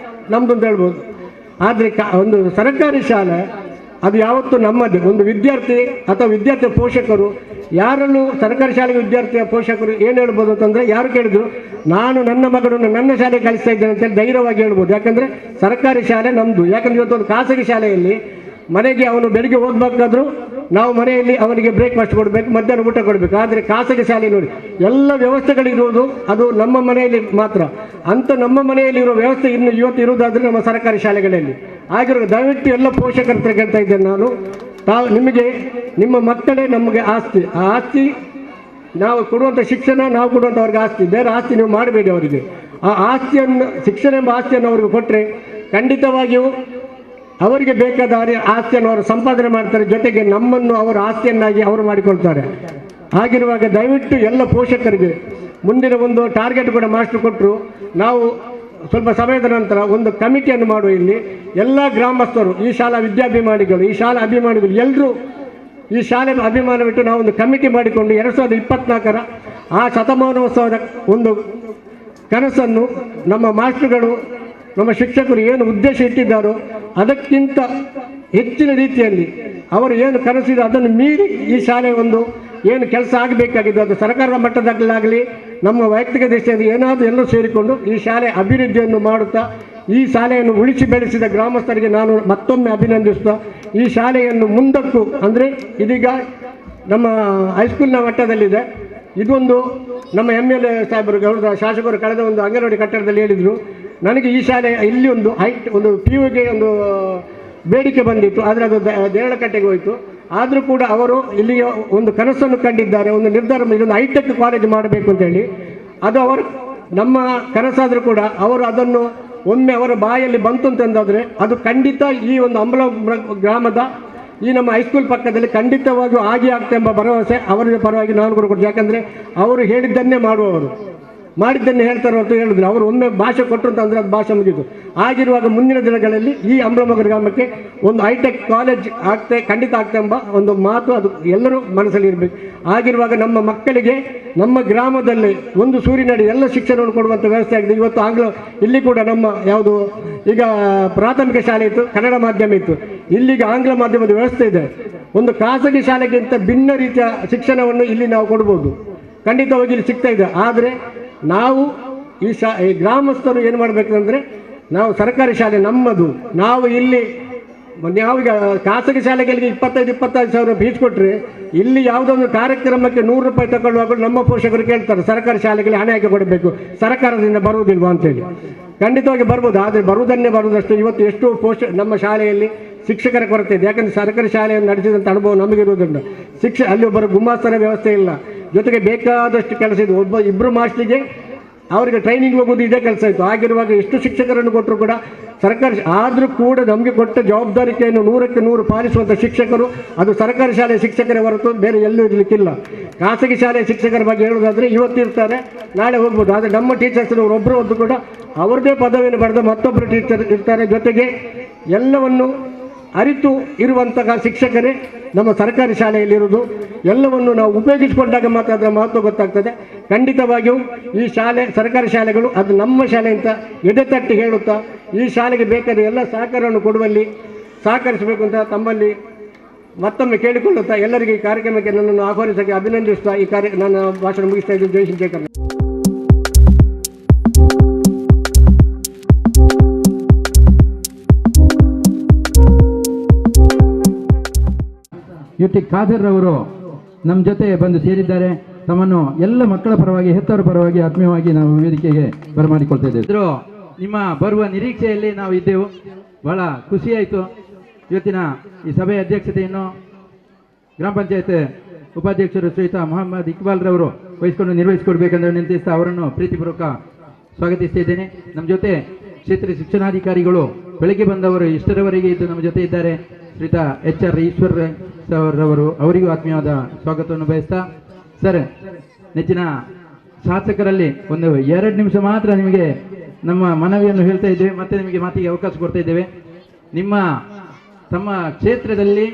ನಮ್ಮದು ಅಂತ ಹೇಳ್ಬೋದು. ಆದರೆ ಒಂದು ಸರ್ಕಾರಿ ಶಾಲೆ ಅದು ಯಾವತ್ತೂ ನಮ್ಮದೇ. ಒಂದು ವಿದ್ಯಾರ್ಥಿ ಅಥವಾ ವಿದ್ಯಾರ್ಥಿಯ ಪೋಷಕರು ಯಾರನ್ನು ಸರ್ಕಾರಿ ಶಾಲೆಗೆ ವಿದ್ಯಾರ್ಥಿಯ ಪೋಷಕರು ಏನು ಹೇಳ್ಬೋದು ಅಂತಂದರೆ, ಯಾರು ಕೇಳಿದ್ರು ನಾನು ನನ್ನ ಮಗಳನ್ನು ನನ್ನ ಶಾಲೆಗೆ ಕಳಿಸ್ತಾ ಇದ್ದೇನೆ ಅಂತೇಳಿ ಧೈರ್ಯವಾಗಿ ಹೇಳ್ಬೋದು. ಯಾಕಂದರೆ ಸರ್ಕಾರಿ ಶಾಲೆ ನಮ್ಮದು. ಯಾಕಂದರೆ ಇವತ್ತು ಒಂದು ಖಾಸಗಿ ಶಾಲೆಯಲ್ಲಿ ಮನೆಗೆ ಅವನು ಬೆಳಿಗ್ಗೆ ಹೋಗ್ಬೇಕಾದ್ರೂ ನಾವು ಮನೆಯಲ್ಲಿ ಅವನಿಗೆ ಬ್ರೇಕ್ಫಾಸ್ಟ್ ಕೊಡಬೇಕು, ಮಧ್ಯಾಹ್ನ ಊಟ ಕೊಡಬೇಕು. ಆದರೆ ಖಾಸಗಿ ಶಾಲೆ ನೋಡಿ ಎಲ್ಲ ವ್ಯವಸ್ಥೆಗಳಿರುವುದು ಅದು ನಮ್ಮ ಮನೆಯಲ್ಲಿ ಮಾತ್ರ. ಅಂಥ ನಮ್ಮ ಮನೆಯಲ್ಲಿರೋ ವ್ಯವಸ್ಥೆ ಇವತ್ತು ಇರುವುದಾದರೆ ನಮ್ಮ ಸರ್ಕಾರಿ ಶಾಲೆಗಳಲ್ಲಿ ಆಗಿರೋ ದಯವಿಟ್ಟು ಎಲ್ಲ ಪೋಷಕರ ಹತ್ರ ಕೇಳ್ತಾ ಇದ್ದೇನೆ ನಾನು, ನಿಮಗೆ ನಿಮ್ಮ ಮಕ್ಕಳೇ ನಮಗೆ ಆಸ್ತಿ. ಆ ಆಸ್ತಿ ನಾವು ಕೊಡುವಂಥ ಶಿಕ್ಷಣ, ನಾವು ಕೊಡುವಂಥ ಅವ್ರಿಗೆ ಆಸ್ತಿ, ಬೇರೆ ಆಸ್ತಿ ನೀವು ಮಾಡಬೇಡಿ ಅವರಿಗೆ. ಆ ಆಸ್ತಿಯನ್ನು, ಶಿಕ್ಷಣ ಎಂಬ ಆಸ್ತಿಯನ್ನು ಅವರಿಗೆ ಕೊಟ್ಟರೆ ಖಂಡಿತವಾಗಿಯೂ ಅವರಿಗೆ ಬೇಕಾದ ಆಸ್ತಿಯನ್ನು ಅವರು ಸಂಪಾದನೆ ಮಾಡ್ತಾರೆ, ಜೊತೆಗೆ ನಮ್ಮನ್ನು ಅವರ ಆಸ್ತಿಯನ್ನಾಗಿ ಅವರು ಮಾಡಿಕೊಳ್ತಾರೆ. ಹಾಗಿರುವಾಗ ದಯವಿಟ್ಟು ಎಲ್ಲ ಪೋಷಕರಿಗೆ ಮುಂದಿನ ಒಂದು ಟಾರ್ಗೆಟ್ ಕೂಡ ಮಾಸ್ಟರ್ ಕೊಟ್ಟರು. ನಾವು ಸ್ವಲ್ಪ ಸಮಯದ ನಂತರ ಒಂದು ಕಮಿಟಿಯನ್ನು ಮಾಡುವ. ಇಲ್ಲಿ ಎಲ್ಲ ಗ್ರಾಮಸ್ಥರು, ಈ ಶಾಲಾ ವಿದ್ಯಾಭಿಮಾನಿಗಳು, ಈ ಶಾಲಾ ಅಭಿಮಾನಿಗಳು ಎಲ್ಲರೂ ಈ ಶಾಲೆ ಅಭಿಮಾನವಿಟ್ಟು ನಾವು ಒಂದು ಕಮಿಟಿ ಮಾಡಿಕೊಂಡು 2024 ಆ ಶತಮಾನೋತ್ಸವದ ಒಂದು ಕನಸನ್ನು ನಮ್ಮ ಮಾಸ್ಟರ್ಗಳು, ನಮ್ಮ ಶಿಕ್ಷಕರು ಏನು ಉದ್ದೇಶ ಇಟ್ಟಿದ್ದಾರೋ ಅದಕ್ಕಿಂತ ಹೆಚ್ಚಿನ ರೀತಿಯಲ್ಲಿ ಅವರು ಏನು ಕನಸಿದೆ ಅದನ್ನು ಮೀರಿ ಈ ಶಾಲೆ ಒಂದು ಏನು ಕೆಲಸ ಆಗಬೇಕಾಗಿದ್ದು, ಅದು ಸರ್ಕಾರದ ಮಟ್ಟದಲ್ಲಾಗಲಿ ನಮ್ಮ ವೈಯಕ್ತಿಕ ದೃಷ್ಟಿಯಲ್ಲಿ ಏನಾದರೂ ಎಲ್ಲರೂ ಸೇರಿಕೊಂಡು ಈ ಶಾಲೆ ಅಭಿವೃದ್ಧಿಯನ್ನು ಮಾಡುತ್ತಾ ಈ ಶಾಲೆಯನ್ನು ಉಳಿಸಿ ಬೆಳೆಸಿದ ಗ್ರಾಮಸ್ಥರಿಗೆ ನಾನು ಮತ್ತೊಮ್ಮೆ ಅಭಿನಂದಿಸ್ತಾ ಈ ಶಾಲೆಯನ್ನು ಮುಂದಕ್ಕೂ, ಅಂದರೆ ಇದೀಗ ನಮ್ಮ ಹೈಸ್ಕೂಲ್ನ ಮಟ್ಟದಲ್ಲಿದೆ, ಇದೊಂದು ನಮ್ಮ MLA ಸಾಹೇಬರು, ಶಾಸಕರು ಕಳೆದ ಒಂದು ಅಂಗನವಾಡಿ ಕಟ್ಟಡದಲ್ಲಿ ಹೇಳಿದರು, ನನಗೆ ಈ ಶಾಲೆ ಇಲ್ಲಿ ಒಂದು ಒಂದು PUಗೆ ಒಂದು ಬೇಡಿಕೆ ಬಂದಿತ್ತು, ಆದರೆ ಅದು ದೇರಳಕಟ್ಟೆಗೆ ಹೋಯಿತು. ಆದರೂ ಕೂಡ ಅವರು ಇಲ್ಲಿಗೆ ಒಂದು ಕನಸನ್ನು ಕಂಡಿದ್ದಾರೆ, ಒಂದು ನಿರ್ಧಾರ, ಇದೊಂದು ಹೈಟೆಕ್ ಕಾಲೇಜ್ ಮಾಡಬೇಕು ಅಂತೇಳಿ. ಅದು ಅವರು ನಮ್ಮ ಕನಸಾದರೂ ಕೂಡ ಅವರು ಅದನ್ನು ಒಮ್ಮೆ ಅವರ ಬಾಯಲ್ಲಿ ಬಂತು ಅಂತಂದಾದರೆ ಅದು ಖಂಡಿತ ಈ ಒಂದು ಅಂಬಲ ಗ್ರಾಮದ ಈ ನಮ್ಮ ಹೈಸ್ಕೂಲ್ ಪಕ್ಕದಲ್ಲಿ ಖಂಡಿತವಾಗಿಯೂ ಆಗಿ ಆಗ್ತಾ ಎಂಬ ಭರವಸೆ ಅವರಿಗೆ ಪರವಾಗಿ ನಾನು ಕೂಡ ಕೊಡ್ತೀನಿ. ಯಾಕಂದರೆ ಅವರು ಹೇಳಿದ್ದನ್ನೇ ಮಾಡುವವರು, ಮಾಡಿದ್ದನ್ನೇ ಹೇಳ್ತಾರೆ ಅಂತ ಹೇಳಿದ್ರು. ಅವರು ಒಮ್ಮೆ ಭಾಷೆ ಕೊಟ್ಟರು ಅಂತಂದರೆ ಅದು ಭಾಷೆ ಮುಗಿತು. ಆಗಿರುವಾಗ ಮುಂದಿನ ದಿನಗಳಲ್ಲಿ ಈ ಅಂಬಲಮಗರ ಗ್ರಾಮಕ್ಕೆ ಒಂದು ಹೈಟೆಕ್ ಕಾಲೇಜ್ ಖಂಡಿತ ಆಗ್ತಾ ಎಂಬ ಒಂದು ಮಾತು ಅದು ಎಲ್ಲರೂ ಮನಸ್ಸಲ್ಲಿ ಇರಬೇಕು. ಆಗಿರುವಾಗ ನಮ್ಮ ಮಕ್ಕಳಿಗೆ ನಮ್ಮ ಗ್ರಾಮದಲ್ಲಿ ಒಂದು ಸೂರಿನಡಿ ಎಲ್ಲ ಶಿಕ್ಷಣವನ್ನು ಕೊಡುವಂಥ ವ್ಯವಸ್ಥೆ ಆಗಿದೆ. ಇವತ್ತು ಇಲ್ಲಿ ಕೂಡ ನಮ್ಮ ಯಾವುದು ಈಗ ಪ್ರಾಥಮಿಕ ಶಾಲೆ ಇತ್ತು, ಕನ್ನಡ ಮಾಧ್ಯಮ ಇತ್ತು, ಇಲ್ಲಿಗೆ ಆಂಗ್ಲ ಮಾಧ್ಯಮದ ವ್ಯವಸ್ಥೆ ಇದೆ. ಒಂದು ಖಾಸಗಿ ಶಾಲೆಗಿಂತ ಭಿನ್ನ ರೀತಿಯ ಶಿಕ್ಷಣವನ್ನು ಇಲ್ಲಿ ನಾವು ಕೊಡ್ಬೋದು, ಖಂಡಿತವಾಗಿ ಇಲ್ಲಿ ಸಿಗ್ತಾ ಇದೆ. ಆದರೆ ನಾವು ಈ ಗ್ರಾಮಸ್ಥರು ಏನು ಮಾಡಬೇಕಂದ್ರೆ, ನಾವು ಸರ್ಕಾರಿ ಶಾಲೆ ನಮ್ಮದು, ನಾವು ಇಲ್ಲಿ ನಾವೀಗ ಖಾಸಗಿ ಶಾಲೆಗಳಿಗೆ 25,000 ಸಾವಿರ ಫೀಸ್ ಕೊಟ್ಟರೆ ಇಲ್ಲಿ ಯಾವುದೊಂದು ಕಾರ್ಯಕ್ರಮಕ್ಕೆ 100 ರೂಪಾಯಿ ತಗೊಳ್ಳುವಾಗ ನಮ್ಮ ಪೋಷಕರು ಕೇಳ್ತಾರೆ, ಸರ್ಕಾರಿ ಶಾಲೆಗಳಿಗೆ ಹಣ ಯಾಕೆ ಕೊಡಬೇಕು, ಸರ್ಕಾರದಿಂದ ಬರುವುದಿಲ್ವಾ ಅಂತೇಳಿ. ಖಂಡಿತವಾಗಿ ಬರ್ಬೋದು, ಆದರೆ ಬರುವುದಷ್ಟೇ. ಇವತ್ತು ಎಷ್ಟು ನಮ್ಮ ಶಾಲೆಯಲ್ಲಿ ಶಿಕ್ಷಕರ ಕೊರತೆ ಇದೆ. ಯಾಕಂದರೆ ಸರ್ಕಾರಿ ಶಾಲೆಯನ್ನು ನಡೆಸಿದಂಥ ಅನುಭವ ನಮಗಿರುವುದರಿಂದ ಅಲ್ಲಿ ಒಬ್ಬರು ಗುಮಾಸ್ತರ ವ್ಯವಸ್ಥೆ ಇಲ್ಲ, ಜೊತೆಗೆ ಬೇಕಾದಷ್ಟು ಕೆಲಸ ಇದೆ. ಇಬ್ಬರು ಮಾಸ್ಟರಿಗೆ ಅವರಿಗೆ ಟ್ರೈನಿಂಗ್ ಹೋಗೋದು ಇದೇ ಕೆಲಸ ಇತ್ತು. ಆಗಿರುವಾಗ ಎಷ್ಟು ಶಿಕ್ಷಕರನ್ನು ಕೊಟ್ಟರು ಕೂಡ ಸರ್ಕಾರಿ, ಆದರೂ ಕೂಡ ನಮಗೆ ಕೊಟ್ಟ ಜವಾಬ್ದಾರಿಕೆಯನ್ನು 100ಕ್ಕೆ 100 ಪಾಲಿಸುವಂಥ ಶಿಕ್ಷಕರು ಅದು ಸರ್ಕಾರಿ ಶಾಲೆಯ ಶಿಕ್ಷಕರೇ ಹೊರತು ಬೇರೆ ಎಲ್ಲೂ ಇರಲಿಕ್ಕಿಲ್ಲ. ಖಾಸಗಿ ಶಾಲೆಯ ಶಿಕ್ಷಕರ ಬಗ್ಗೆ ಹೇಳೋದಾದರೆ ಇವತ್ತು ಇರ್ತಾರೆ, ನಾಳೆ ಹೋಗ್ಬೋದು. ಆದರೆ ನಮ್ಮ ಟೀಚರ್ಸ್ನವರು ಒಬ್ಬರು ಕೂಡ ಅವ್ರದ್ದೇ ಪದವಿಯನ್ನು ಪಡೆದ ಮತ್ತೊಬ್ಬರು ಟೀಚರ್ ಇರ್ತಾರೆ. ಜೊತೆಗೆ ಎಲ್ಲವನ್ನು ಅರಿತು ಇರುವಂತಹ ಶಿಕ್ಷಕರೇ ನಮ್ಮ ಸರ್ಕಾರಿ ಶಾಲೆಯಲ್ಲಿರುವುದು. ಎಲ್ಲವನ್ನು ನಾವು ಉಪಯೋಗಿಸಿಕೊಂಡಾಗ ಮಾತ್ರ ಅದರ ಮಹತ್ವ ಗೊತ್ತಾಗ್ತದೆ. ಖಂಡಿತವಾಗಿಯೂ ಈ ಶಾಲೆ, ಸರ್ಕಾರಿ ಶಾಲೆಗಳು ಅದು ನಮ್ಮ ಶಾಲೆ ಅಂತ ಎದೆತಟ್ಟಿ ಹೇಳುತ್ತಾ ಈ ಶಾಲೆಗೆ ಬೇಕಾದ ಎಲ್ಲ ಸಹಕಾರವನ್ನು ಕೊಡುವಲ್ಲಿ ಸಹಕರಿಸಬೇಕು ಅಂತ ತಮ್ಮಲ್ಲಿ ಮತ್ತೊಮ್ಮೆ ಕೇಳಿಕೊಳ್ಳುತ್ತಾ ಎಲ್ಲರಿಗೆ ಈ ಕಾರ್ಯಕ್ರಮಕ್ಕೆ ನನ್ನನ್ನು ಆಹ್ವಾನಿಸಕ್ಕೆ ಅಭಿನಂದಿಸುತ್ತಾ ನನ್ನ ಭಾಷಣ ಮುಗಿಸ್ತಾ ಇದ್ದೀನಿ. ಜೈ ಹಿಂದ್, ಜೈ ಕರ್ನಾಟಕ. UT ಖಾದರ್ ಅವರು ನಮ್ಮ ಜೊತೆ ಬಂದು ಸೇರಿದ್ದಾರೆ. ತಮ್ಮನ್ನು ಎಲ್ಲ ಮಕ್ಕಳ ಪರವಾಗಿ, ಹೆತ್ತವರ ಪರವಾಗಿ ಆತ್ಮೀಯವಾಗಿ ನಾವು ವೇದಿಕೆಗೆ ಬರಮಾಡಿಕೊಳ್ತಾ ಇದ್ದೇವೆ. ನಿಮ್ಮ ಬರುವ ನಿರೀಕ್ಷೆಯಲ್ಲಿ ನಾವು ಇದ್ದೆವು. ಬಹಳ ಖುಷಿಯಾಯಿತು. ಇವತ್ತಿನ ಈ ಸಭೆಯ ಅಧ್ಯಕ್ಷತೆಯನ್ನು ಗ್ರಾಮ ಪಂಚಾಯತ್ ಉಪಾಧ್ಯಕ್ಷರು ಶ್ರೀಯುತ ಮೊಹಮ್ಮದ್ ಇಕ್ಬಾಲ್ ರವರು ವಹಿಸಿಕೊಂಡು ನಿರ್ವಹಿಸಿಕೊಡ್ಬೇಕೆಂದು ವಿನಂತಿಸ್ತಾ ಅವರನ್ನು ಪ್ರೀತಿಪೂರ್ವಕ ಸ್ವಾಗತಿಸ್ತಾ ಇದ್ದೇನೆ. ನಮ್ಮ ಜೊತೆ ಕ್ಷೇತ್ರ ಶಿಕ್ಷಣಾಧಿಕಾರಿಗಳು ಬೆಳಗ್ಗೆ ಬಂದವರು ಇಷ್ಟರವರೆಗೆ ಇದ್ದು ನಮ್ಮ ಜೊತೆ ಇದ್ದಾರೆ. ಶ್ರೀಯುತ HR ಈಶ್ವರ್ ಸರ್ ಅವರು, ಅವರಿಗೂ ಆತ್ಮೀಯವಾದ ಸ್ವಾಗತವನ್ನು ಬಯಸ್ತಾ, ಸರ್ ನೆಚ್ಚಿನ ಶಾಸಕರಲ್ಲಿ ಒಂದು 2 ನಿಮಿಷ ಮಾತ್ರ ನಿಮಗೆ ನಮ್ಮ ಮನವಿಯನ್ನು ಹೇಳ್ತಾ ಇದ್ದೇವೆ, ಮತ್ತೆ ನಿಮಗೆ ಮಾತಿಗೆ ಅವಕಾಶ ಕೊಡ್ತಾ ಇದ್ದೇವೆ. ತಮ್ಮ ಕ್ಷೇತ್ರದಲ್ಲಿ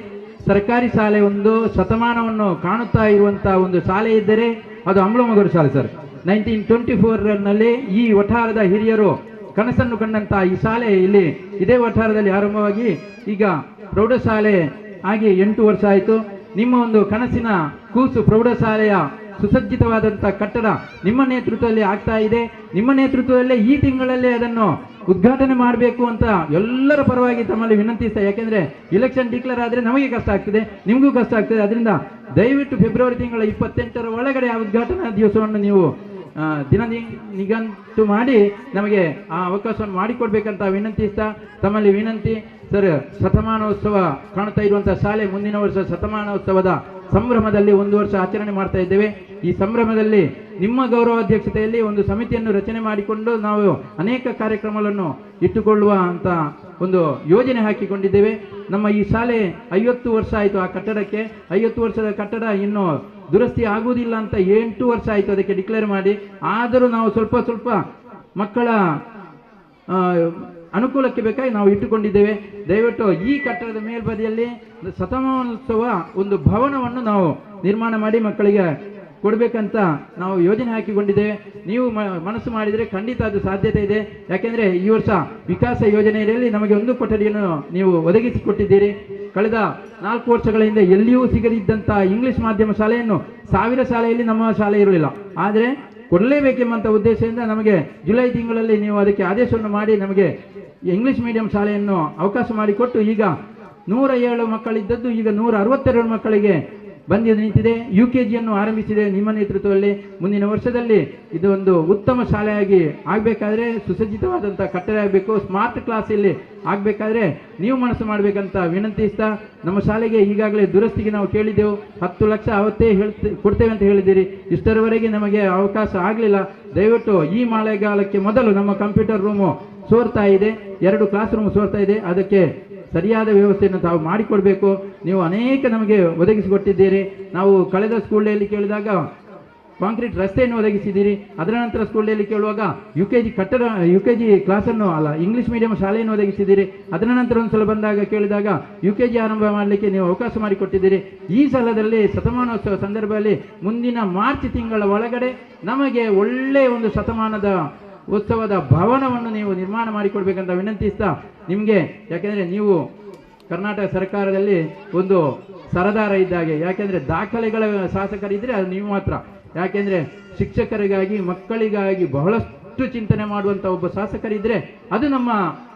ಸರ್ಕಾರಿ ಶಾಲೆ ಒಂದು ಶತಮಾನವನ್ನು ಕಾಣುತ್ತಾ ಇರುವಂತಹ ಒಂದು ಶಾಲೆ ಇದ್ದರೆ ಅದು ಅಂಬ್ಲಮಗೂರು ಶಾಲೆ ಸರ್. 1924ರಲ್ಲಿ ಈ ವಠಾರದ ಹಿರಿಯರು ಕನಸನ್ನು ಕಂಡಂತಹ ಈ ಶಾಲೆ ಇಲ್ಲಿ ಇದೇ ವಠಾರದಲ್ಲಿ ಆರಂಭವಾಗಿ ಈಗ ಪ್ರೌಢಶಾಲೆ ಆಗಿ 8 ವರ್ಷ ಆಯಿತು. ನಿಮ್ಮ ಒಂದು ಕನಸಿನ ಕೂಸು ಪ್ರೌಢಶಾಲೆಯ ಸುಸಜ್ಜಿತವಾದಂಥ ಕಟ್ಟಡ ನಿಮ್ಮ ನೇತೃತ್ವದಲ್ಲಿ ಆಗ್ತಾ ಇದೆ. ನಿಮ್ಮ ನೇತೃತ್ವದಲ್ಲೇ ಈ ತಿಂಗಳಲ್ಲೇ ಅದನ್ನು ಉದ್ಘಾಟನೆ ಮಾಡಬೇಕು ಅಂತ ಎಲ್ಲರ ಪರವಾಗಿ ತಮ್ಮಲ್ಲಿ ವಿನಂತಿಸ್ತಾ. ಯಾಕೆಂದರೆ ಇಲೆಕ್ಷನ್ ಡಿಕ್ಲೇರ್ ಆದರೆ ನಮಗೆ ಕಷ್ಟ ಆಗ್ತದೆ, ನಿಮಗೂ ಕಷ್ಟ ಆಗ್ತದೆ. ಅದರಿಂದ ದಯವಿಟ್ಟು ಫೆಬ್ರವರಿ ತಿಂಗಳ 28ರ ಒಳಗಡೆ ಆ ಉದ್ಘಾಟನಾ ದಿವಸವನ್ನು ನೀವು ನಿಗಂಟು ಮಾಡಿ ನಮಗೆ ಆ ಅವಕಾಶವನ್ನು ಮಾಡಿಕೊಡ್ಬೇಕಂತ ವಿನಂತಿಸ್ತಾ ತಮ್ಮಲ್ಲಿ ವಿನಂತಿ ಸರ್, ಶತಮಾನೋತ್ಸವ ಕಾಣ್ತಾ ಇರುವಂಥ ಶಾಲೆ ಮುಂದಿನ ವರ್ಷ ಶತಮಾನೋತ್ಸವದ ಸಂಭ್ರಮದಲ್ಲಿ 1 ವರ್ಷ ಆಚರಣೆ ಮಾಡ್ತಾ ಇದ್ದೇವೆ. ಈ ಸಂಭ್ರಮದಲ್ಲಿ ನಿಮ್ಮ ಗೌರವಾಧ್ಯಕ್ಷತೆಯಲ್ಲಿ ಒಂದು ಸಮಿತಿಯನ್ನು ರಚನೆ ಮಾಡಿಕೊಂಡು ನಾವು ಅನೇಕ ಕಾರ್ಯಕ್ರಮಗಳನ್ನು ಇಟ್ಟುಕೊಳ್ಳುವ ಅಂತ ಒಂದು ಯೋಜನೆ ಹಾಕಿಕೊಂಡಿದ್ದೇವೆ. ನಮ್ಮ ಈ ಶಾಲೆ 50 ವರ್ಷ ಆಯಿತು. ಆ ಕಟ್ಟಡಕ್ಕೆ 50 ವರ್ಷದ ಕಟ್ಟಡ ಇನ್ನು ದುರಸ್ತಿ ಆಗುವುದಿಲ್ಲ ಅಂತ 8 ವರ್ಷ ಆಯಿತು ಅದಕ್ಕೆ ಡಿಕ್ಲೇರ್ ಮಾಡಿ. ಆದರೂ ನಾವು ಸ್ವಲ್ಪ ಮಕ್ಕಳ ಅನುಕೂಲಕ್ಕೆ ಬೇಕಾಗಿ ನಾವು ಇಟ್ಟುಕೊಂಡಿದ್ದೇವೆ. ದಯವಿಟ್ಟು ಈ ಕಟ್ಟಡದ ಮೇಲ್ಬದಿಯಲ್ಲಿ ಶತಮಾನೋತ್ಸವ ಒಂದು ಭವನವನ್ನು ನಾವು ನಿರ್ಮಾಣ ಮಾಡಿ ಮಕ್ಕಳಿಗೆ ಕೊಡಬೇಕಂತ ನಾವು ಯೋಜನೆ ಹಾಕಿಕೊಂಡಿದ್ದೇವೆ. ನೀವು ಮನಸ್ಸು ಮಾಡಿದರೆ ಖಂಡಿತ ಅದು ಸಾಧ್ಯತೆ ಇದೆ. ಯಾಕೆಂದರೆ ಈ ವರ್ಷ ವಿಕಾಸ ಯೋಜನೆಯಲ್ಲಿ ನಮಗೆ 1 ಕೊಠಡಿಯನ್ನು ನೀವು ಒದಗಿಸಿಕೊಟ್ಟಿದ್ದೀರಿ. ಕಳೆದ 4 ವರ್ಷಗಳ ಹಿಂದೆ ಎಲ್ಲಿಯೂ ಸಿಗದಿದ್ದಂಥ ಇಂಗ್ಲಿಷ್ ಮಾಧ್ಯಮ ಶಾಲೆಯನ್ನು 1000 ಶಾಲೆಯಲ್ಲಿ ನಮ್ಮ ಶಾಲೆ ಇರಲಿಲ್ಲ. ಆದರೆ ಕೊಡಲೇಬೇಕೆಂಬಂಥ ಉದ್ದೇಶದಿಂದ ನಮಗೆ ಜುಲೈ ತಿಂಗಳಲ್ಲಿ ನೀವು ಅದಕ್ಕೆ ಆದೇಶವನ್ನು ಮಾಡಿ ನಮಗೆ ಇಂಗ್ಲಿಷ್ ಮೀಡಿಯಂ ಶಾಲೆಯನ್ನು ಅವಕಾಶ ಮಾಡಿಕೊಟ್ಟು ಈಗ 107 ಮಕ್ಕಳಿದ್ದದ್ದು ಈಗ 162 ಮಕ್ಕಳಿಗೆ ಬಂದು ನಿಂತಿದೆ. UKGಯನ್ನು ಆರಂಭಿಸಿದೆ ನಿಮ್ಮ ನೇತೃತ್ವದಲ್ಲಿ. ಮುಂದಿನ ವರ್ಷದಲ್ಲಿ ಇದು ಒಂದು ಉತ್ತಮ ಶಾಲೆಯಾಗಿ ಆಗಬೇಕಾದ್ರೆ ಸುಸಜ್ಜಿತವಾದಂಥ ಕಟ್ಟಡ ಆಗಬೇಕು. ಸ್ಮಾರ್ಟ್ ಕ್ಲಾಸ್ ಇಲ್ಲಿ ಆಗಬೇಕಾದ್ರೆ ನೀವು ಮನಸ್ಸು ಮಾಡಬೇಕಂತ ವಿನಂತಿಸ್ತಾ, ನಮ್ಮ ಶಾಲೆಗೆ ಈಗಾಗಲೇ ದುರಸ್ತಿಗೆ ನಾವು ಕೇಳಿದ್ದೆವು. 10 ಲಕ್ಷ ಅವತ್ತೇ ಕೊಡ್ತೇವೆ ಅಂತ ಹೇಳಿದ್ದೀರಿ. ಇಷ್ಟರವರೆಗೆ ನಮಗೆ ಅವಕಾಶ ಆಗಲಿಲ್ಲ. ದಯವಿಟ್ಟು ಈ ಮಳೆಗಾಲಕ್ಕೆ ಮೊದಲು ನಮ್ಮ ಕಂಪ್ಯೂಟರ್ ರೂಮು ಸೋರ್ತಾ ಇದೆ, 2 ಕ್ಲಾಸ್ ರೂಮ್ ಸೋರ್ತಾ ಇದೆ. ಅದಕ್ಕೆ ಸರಿಯಾದ ವ್ಯವಸ್ಥೆಯನ್ನು ತಾವು ಮಾಡಿಕೊಡ್ಬೇಕು. ನೀವು ಅನೇಕ ನಮಗೆ ಒದಗಿಸಿಕೊಟ್ಟಿದ್ದೀರಿ. ನಾವು ಕಳೆದ ಸ್ಕೂಲ್ ಡೇಯಲ್ಲಿ ಕೇಳಿದಾಗ ಕಾಂಕ್ರೀಟ್ ರಸ್ತೆಯನ್ನು ಒದಗಿಸಿದ್ದೀರಿ. ಅದರ ನಂತರ ಸ್ಕೂಲ್ ಡೇಯಲ್ಲಿ ಕೇಳುವಾಗ UKG ಕ್ಲಾಸನ್ನು ಅಲ್ಲ ಇಂಗ್ಲಿಷ್ ಮೀಡಿಯಂ ಶಾಲೆಯನ್ನು ಒದಗಿಸಿದ್ದೀರಿ. ಅದರ ನಂತರ ಒಂದು ಸಲ ಬಂದಾಗ ಕೇಳಿದಾಗ UKG ಆರಂಭ ಮಾಡಲಿಕ್ಕೆ ನೀವು ಅವಕಾಶ ಮಾಡಿಕೊಟ್ಟಿದ್ದೀರಿ. ಈ ಸಲದಲ್ಲಿ ಶತಮಾನೋತ್ಸವ ಸಂದರ್ಭದಲ್ಲಿ ಮುಂದಿನ ಮಾರ್ಚ್ ತಿಂಗಳ ಒಳಗಡೆ ನಮಗೆ ಒಳ್ಳೆಯ ಒಂದು ಶತಮಾನದ ಉತ್ಸವದ ಭವನವನ್ನು ನೀವು ನಿರ್ಮಾಣ ಮಾಡಿಕೊಡ್ಬೇಕಂತ ವಿನಂತಿಸ್ತಾ ನಿಮಗೆ, ಯಾಕೆಂದರೆ ನೀವು ಕರ್ನಾಟಕ ಸರ್ಕಾರದಲ್ಲಿ ಒಂದು ಸರದಾರ ಇದ್ದಾಗೆ. ಯಾಕೆಂದರೆ ದಾಖಲೆಗಳ ಶಾಸಕರಿದ್ದರೆ ಅದು ನೀವು ಮಾತ್ರ. ಯಾಕೆಂದರೆ ಶಿಕ್ಷಕರಿಗಾಗಿ ಮಕ್ಕಳಿಗಾಗಿ ಬಹಳಷ್ಟು ಚಿಂತನೆ ಮಾಡುವಂಥ ಒಬ್ಬ ಶಾಸಕರಿದ್ದರೆ ಅದು ನಮ್ಮ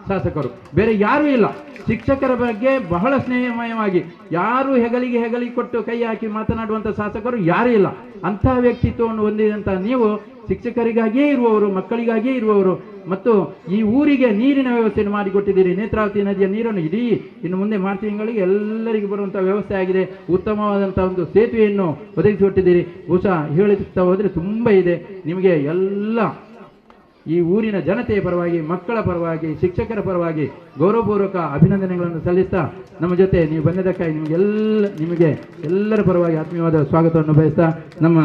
ಶಾಸಕರು, ಬೇರೆ ಯಾರೂ ಇಲ್ಲ. ಶಿಕ್ಷಕರ ಬಗ್ಗೆ ಬಹಳ ಸ್ನೇಹಮಯವಾಗಿ ಯಾರು ಹೆಗಲಿಗೆ ಕೊಟ್ಟು ಕೈ ಹಾಕಿ ಮಾತನಾಡುವಂಥ ಶಾಸಕರು ಯಾರೂ ಇಲ್ಲ. ಅಂತಹ ವ್ಯಕ್ತಿತ್ವವನ್ನು ಹೊಂದಿದಂಥ ನೀವು ಶಿಕ್ಷಕರಿಗಾಗಿಯೇ ಇರುವವರು, ಮಕ್ಕಳಿಗಾಗಿಯೇ ಇರುವವರು ಮತ್ತು ಈ ಊರಿಗೆ ನೀರಿನ ವ್ಯವಸ್ಥೆಯನ್ನು ಮಾಡಿಕೊಟ್ಟಿದ್ದೀರಿ. ನೇತ್ರಾವತಿ ನದಿಯ ನೀರನ್ನು ಇಡೀ ಇನ್ನು ಮುಂದೆ ಮಾರ್ಚ್ ತಿಂಗಳಿಗೆ ಎಲ್ಲರಿಗೂ ಬರುವಂಥ ವ್ಯವಸ್ಥೆ ಆಗಿದೆ. ಉತ್ತಮವಾದಂಥ ಒಂದು ಸೇತುವೆಯನ್ನು ಒದಗಿಸಿಕೊಟ್ಟಿದ್ದೀರಿ. ಬಹುಶಃ ಹೇಳುತ್ತಾ ಹೋದರೆ ತುಂಬ ಇದೆ. ನಿಮಗೆ ಎಲ್ಲ ಈ ಊರಿನ ಜನತೆಯ ಪರವಾಗಿ, ಮಕ್ಕಳ ಪರವಾಗಿ, ಶಿಕ್ಷಕರ ಪರವಾಗಿ ಗೌರವಪೂರ್ವಕ ಅಭಿನಂದನೆಗಳನ್ನು ಸಲ್ಲಿಸ್ತಾ ನಮ್ಮ ಜೊತೆ ನೀವು ಬಂದದಕ್ಕಾಗಿ ನಿಮಗೆ ಎಲ್ಲರ ಪರವಾಗಿ ಆತ್ಮೀಯವಾದ ಸ್ವಾಗತವನ್ನು ಬಯಸ್ತಾ ನಮ್ಮ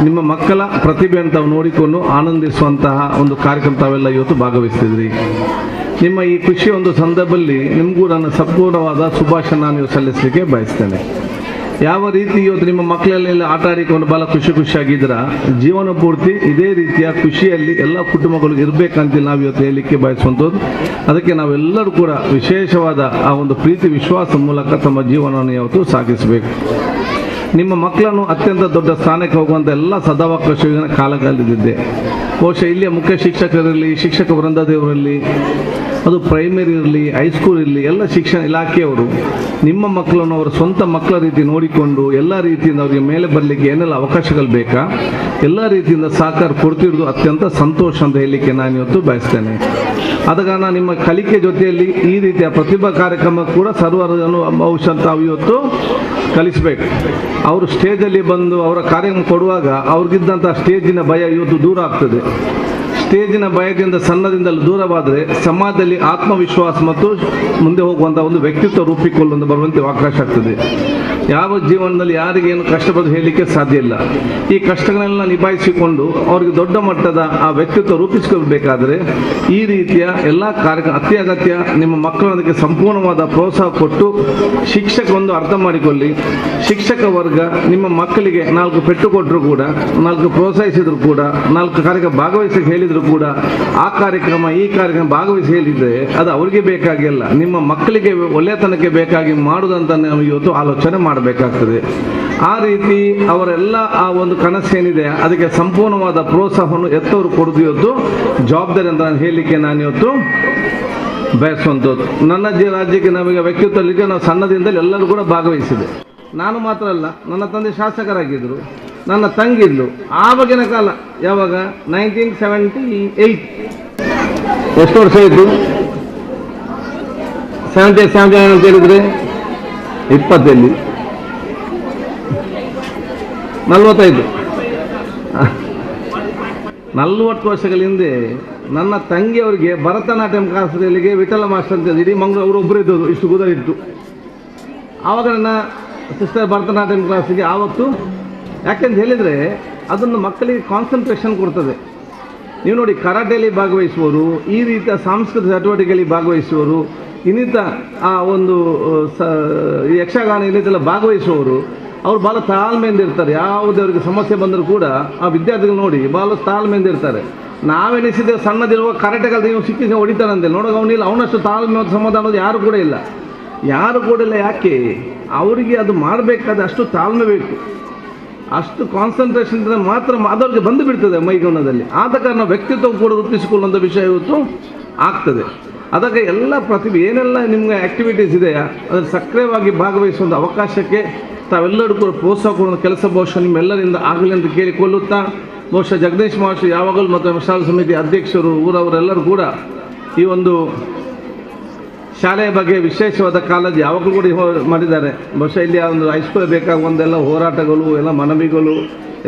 ನಿಮ್ಮ ಮಕ್ಕಳ ಪ್ರತಿಭೆಯನ್ನು ತಾವು ನೋಡಿಕೊಂಡು ಆನಂದಿಸುವಂತಹ ಒಂದು ಕಾರ್ಯಕ್ರಮ ತಾವೆಲ್ಲ ಇವತ್ತು ಭಾಗವಹಿಸ್ತಿದ್ರಿ. ನಿಮ್ಮ ಈ ಖುಷಿಯ ಒಂದು ಸಂದರ್ಭದಲ್ಲಿ ನಿಮಗೂ ನನ್ನ ಸಂಪೂರ್ಣವಾದ ಶುಭಾಶಯ ನೀವು ಸಲ್ಲಿಸಲಿಕ್ಕೆ ಬಯಸ್ತೇನೆ. ಯಾವ ರೀತಿ ಇವತ್ತು ನಿಮ್ಮ ಮಕ್ಕಳಲ್ಲೆಲ್ಲ ಆಟ ಆಡಿಕೊಂಡು ಭಾಳ ಖುಷಿಯಾಗಿದ್ದೀರ, ಜೀವನ ಪೂರ್ತಿ ಇದೇ ರೀತಿಯ ಖುಷಿಯಲ್ಲಿ ಎಲ್ಲ ಕುಟುಂಬಗಳು ಇರಬೇಕಂತ ನಾವು ಇವತ್ತು ಹೇಳಲಿಕ್ಕೆ ಬಯಸುವಂಥದ್ದು. ಅದಕ್ಕೆ ನಾವೆಲ್ಲರೂ ಕೂಡ ವಿಶೇಷವಾದ ಆ ಒಂದು ಪ್ರೀತಿ ವಿಶ್ವಾಸ ಮೂಲಕ ತಮ್ಮ ಜೀವನವನ್ನು ಯಾವತ್ತೂ ಸಾಗಿಸಬೇಕು. ನಿಮ್ಮ ಮಕ್ಕಳನ್ನು ಅತ್ಯಂತ ದೊಡ್ಡ ಸ್ಥಾನಕ್ಕೆ ಹೋಗುವಂಥ ಎಲ್ಲ ಸದಾವಕಾಶ ಕಾಲದಲ್ಲಿದ್ದೆ. ಬಹುಶಃ ಇಲ್ಲಿಯ ಮುಖ್ಯ ಶಿಕ್ಷಕರಿರಲಿ, ಶಿಕ್ಷಕ ವೃಂದದವರಲ್ಲಿ, ಅದು ಪ್ರೈಮರಿ ಇರಲಿ, ಹೈಸ್ಕೂಲ್ ಇರಲಿ, ಎಲ್ಲ ಶಿಕ್ಷಣ ಇಲಾಖೆಯವರು ನಿಮ್ಮ ಮಕ್ಕಳನ್ನು ಅವರ ಸ್ವಂತ ಮಕ್ಕಳ ರೀತಿ ನೋಡಿಕೊಂಡು ಎಲ್ಲ ರೀತಿಯಿಂದ ಅವರಿಗೆ ಮೇಲೆ ಬರಲಿಕ್ಕೆ ಏನೆಲ್ಲ ಅವಕಾಶಗಳು ಬೇಕಾ ಎಲ್ಲ ರೀತಿಯಿಂದ ಸಹಕಾರ ಕೊಡ್ತಿರೋದು ಅತ್ಯಂತ ಸಂತೋಷ ಅಂತ ಹೇಳಲಿಕ್ಕೆ ನಾನು ಇವತ್ತು ಬಯಸ್ತೇನೆ. ಆದ ಕಾರಣ ನಿಮ್ಮ ಕಲಿಕೆ ಜೊತೆಯಲ್ಲಿ ಈ ರೀತಿಯ ಪ್ರತಿಭಾ ಕಾರ್ಯಕ್ರಮ ಕೂಡ ಸರ್ವರನ್ನು ಬಹುಶಃ ತಾವು ಇವತ್ತು ಕಲಿಸಬೇಕು. ಅವರು ಸ್ಟೇಜಲ್ಲಿ ಬಂದು ಅವರ ಕಾರ್ಯಕ್ರಮ ಕೊಡುವಾಗ ಅವ್ರಿಗಿದ್ದಂಥ ಸ್ಟೇಜಿನ ಭಯ ಇವತ್ತು ದೂರ ಆಗ್ತದೆ. ಸ್ಟೇಜಿನ ಭಯದಿಂದ ಸಣ್ಣದಿಂದಲೂ ದೂರವಾದರೆ ಸಮಾಜದಲ್ಲಿ ಆತ್ಮವಿಶ್ವಾಸ ಮತ್ತು ಮುಂದೆ ಹೋಗುವಂಥ ಒಂದು ವ್ಯಕ್ತಿತ್ವ ರೂಪಿಕೊಳ್ಳಲು ಬರುವಂತೆ ಅವಕಾಶ ಆಗ್ತದೆ. ಯಾವ ಜೀವನದಲ್ಲಿ ಯಾರಿಗೇನು ಕಷ್ಟ ಬರೋದು ಹೇಳಲಿಕ್ಕೆ ಸಾಧ್ಯ ಇಲ್ಲ. ಈ ಕಷ್ಟಗಳನ್ನೆಲ್ಲ ನಿಭಾಯಿಸಿಕೊಂಡು ಅವರಿಗೆ ದೊಡ್ಡ ಮಟ್ಟದ ಆ ವ್ಯಕ್ತಿತ್ವ ರೂಪಿಸಿಕೊಳ್ಳಬೇಕಾದರೆ ಈ ರೀತಿಯ ಎಲ್ಲ ಕಾರ್ಯಕ್ರಮ ಅತ್ಯಗತ್ಯ. ನಿಮ್ಮ ಮಕ್ಕಳೊಂದಿಗೆ ಸಂಪೂರ್ಣವಾದ ಪ್ರೋತ್ಸಾಹ ಕೊಟ್ಟು ಶಿಕ್ಷಕರೊಂದು ಅರ್ಥ ಮಾಡಿಕೊಳ್ಳಿ. ಶಿಕ್ಷಕ ವರ್ಗ ನಿಮ್ಮ ಮಕ್ಕಳಿಗೆ 4 ಪೆಟ್ಟು ಕೊಟ್ಟರು ಕೂಡ, 4 ಪ್ರೋತ್ಸಾಹಿಸಿದ್ರು ಕೂಡ, 4 ಕಾರ್ಯಕ್ರಮ ಭಾಗವಹಿಸಿ ಹೇಳಿದ್ರು ಕೂಡ ಆ ಕಾರ್ಯಕ್ರಮ ಈ ಕಾರ್ಯಕ್ರಮ ಭಾಗವಹಿಸಿ ಹೇಳಿದ್ರೆ ಅದು ಅವರಿಗೆ ಬೇಕಾಗಿಲ್ಲ, ನಿಮ್ಮ ಮಕ್ಕಳಿಗೆ ಒಳ್ಳೆತನಕ್ಕೆ ಬೇಕಾಗಿ ಮಾಡುವುದಂತ ನಾವು ಇವತ್ತು ಆಲೋಚನೆ ಮಾಡಬೇಕಾಗ್ತದೆ. ಆ ರೀತಿ ಅವರೆಲ್ಲ ಆ ಒಂದು ಕನಸೇನಿದೆ ಅದಕ್ಕೆ ಸಂಪೂರ್ಣವಾದ ಪ್ರೋತ್ಸಾಹವನ್ನು ಎತ್ತವರು ಕೊಡೋದು ಇವತ್ತು ಜವಾಬ್ದಾರಿ ಅಂತ ಹೇಳಲಿಕ್ಕೆ ನಾನು ಇವತ್ತು ಬಯಸುವಂಥದ್ದು. ನನ್ನ ರಾಜ್ಯಕ್ಕೆ ನಮಗೆ ವ್ಯಕ್ತಿತ್ವಕ್ಕೆ ನಾವು ಸಣ್ಣದಿಂದಲೇ ಎಲ್ಲರೂ ಕೂಡ ಭಾಗವಹಿಸಿದೆ. ನಾನು ಮಾತ್ರ ಅಲ್ಲ, ನನ್ನ ತಂದೆ ಶಾಸಕರಾಗಿದ್ದರು, ನನ್ನ ತಂಗಿದ್ಲು. ಆವಾಗಿನ ಕಾಲ ಯಾವಾಗ 1978 ಎಷ್ಟು ವರ್ಷ ಆಯಿತು? 79 ಅಂತ ಹೇಳಿದರೆ 20 45 40 ವರ್ಷಗಳ ಹಿಂದೆ ನನ್ನ ತಂಗಿಯವರಿಗೆ ಭರತನಾಟ್ಯಂ ಕ್ಲಾಸ್ಗಳಿಗೆ ವಿಠಲ ಮಾಸ್ಟರ್ ಅಂತ ಇಡೀ ಮಂಗಳೂರು ಅವರು ಒಬ್ಬರು ಇದ್ದದ್ದು, ಇಷ್ಟು ಗುದ ಇತ್ತು. ಆವಾಗ ನನ್ನ ಸಿಸ್ಟರ್ ಭರತನಾಟ್ಯಂ ಕ್ಲಾಸಿಗೆ ಆವತ್ತು ಯಾಕೆಂತ ಹೇಳಿದರೆ ಅದನ್ನು ಮಕ್ಕಳಿಗೆ ಕಾನ್ಸಂಟ್ರೇಷನ್ ಕೊಡ್ತದೆ. ನೀವು ನೋಡಿ, ಕರಾಟೆಯಲ್ಲಿ ಭಾಗವಹಿಸುವವರು, ಈ ರೀತಿಯ ಸಾಂಸ್ಕೃತಿಕ ಚಟುವಟಿಕೆಯಲ್ಲಿ ಭಾಗವಹಿಸುವವರು, ಇನ್ನಿತ ಆ ಒಂದು ಯಕ್ಷಗಾನ ಇನ್ನಿತೆಲ್ಲ ಭಾಗವಹಿಸುವವರು ಅವ್ರು ಭಾಳ ತಾಳ್ಮೆಯಿಂದ ಇರ್ತಾರೆ. ಯಾವುದೇ ಅವರಿಗೆ ಸಮಸ್ಯೆ ಬಂದರೂ ಕೂಡ ಆ ವಿದ್ಯಾರ್ಥಿಗಳು ನೋಡಿ ಭಾಳ ತಾಳ್ಮೆಯಿಂದ ಇರ್ತಾರೆ. ನಾವೆನಿಸಿದೆ ಸಣ್ಣದಿರುವ ಕರಾಟೆಗಾಲ ನೀವು ಸಿಕ್ಕಿ ಹೊಡಿತಾನಂತೆ ನೋಡೋಕೆ ಅವನಿಲ್ಲ, ಅವನಷ್ಟು ತಾಳ್ಮೆ ಮತ್ತು ಸಮಾಧಾನ ಅನ್ನೋದು ಯಾರು ಕೂಡ ಇಲ್ಲ. ಯಾಕೆ ಅವರಿಗೆ ಅದು ಮಾಡಬೇಕಾದ್ರೆ ಅಷ್ಟು ತಾಳ್ಮೆ ಬೇಕು, ಅಷ್ಟು ಕಾನ್ಸಂಟ್ರೇಷನ್ ಇದ್ದರೆ ಮಾತ್ರ ಅದವ್ರಿಗೆ ಬಂದು ಬಿಡ್ತದೆ ಮೈಗೌನದಲ್ಲಿ. ಆದ ಕಾರಣ ವ್ಯಕ್ತಿತ್ವ ಕೂಡ ರೂಪಿಸಿಕೊಳ್ಳುವಂಥ ವಿಷಯ ಇವತ್ತು ಆಗ್ತದೆ. ಅದಕ್ಕೆ ಎಲ್ಲ ಪ್ರತಿಭೆ ಏನೆಲ್ಲ ನಿಮಗೆ ಆ್ಯಕ್ಟಿವಿಟೀಸ್ ಇದೆಯಾ ಅದರ ಸಕ್ರಿಯವಾಗಿ ಭಾಗವಹಿಸುವಂಥ ಅವಕಾಶಕ್ಕೆ ತಾವೆಲ್ಲರೂ ಕೂಡ ಪ್ರೋತ್ಸಾಹ ಕೊಡುವ ಕೆಲಸ ಬಹುಶಃ ನಿಮ್ಮೆಲ್ಲರಿಂದ ಆಗಲಿ ಅಂತ ಕೇಳಿಕೊಳ್ಳುತ್ತಾ, ಬಹುಶಃ ಜಗದೀಶ್ ಮಾಸ್ಟರ್ ಯಾವಾಗಲೂ ಮತ್ತು ಶಾಲಾ ಸಮಿತಿ ಅಧ್ಯಕ್ಷರು ಊರವರೆಲ್ಲರೂ ಕೂಡ ಈ ಒಂದು ಶಾಲೆಯ ಬಗ್ಗೆ ವಿಶೇಷವಾದ ಕಾಳಜಿ ಯಾವಾಗಲೂ ಕೂಡ ಮಾಡಿದ್ದಾರೆ. ಬಹುಶಃ ಇಲ್ಲಿ ಒಂದು ಹೈಸ್ಕೂಲ್ ಬೇಕಾಗುವ ಒಂದೆಲ್ಲ ಹೋರಾಟಗಳು ಎಲ್ಲ ಮನವಿಗಳು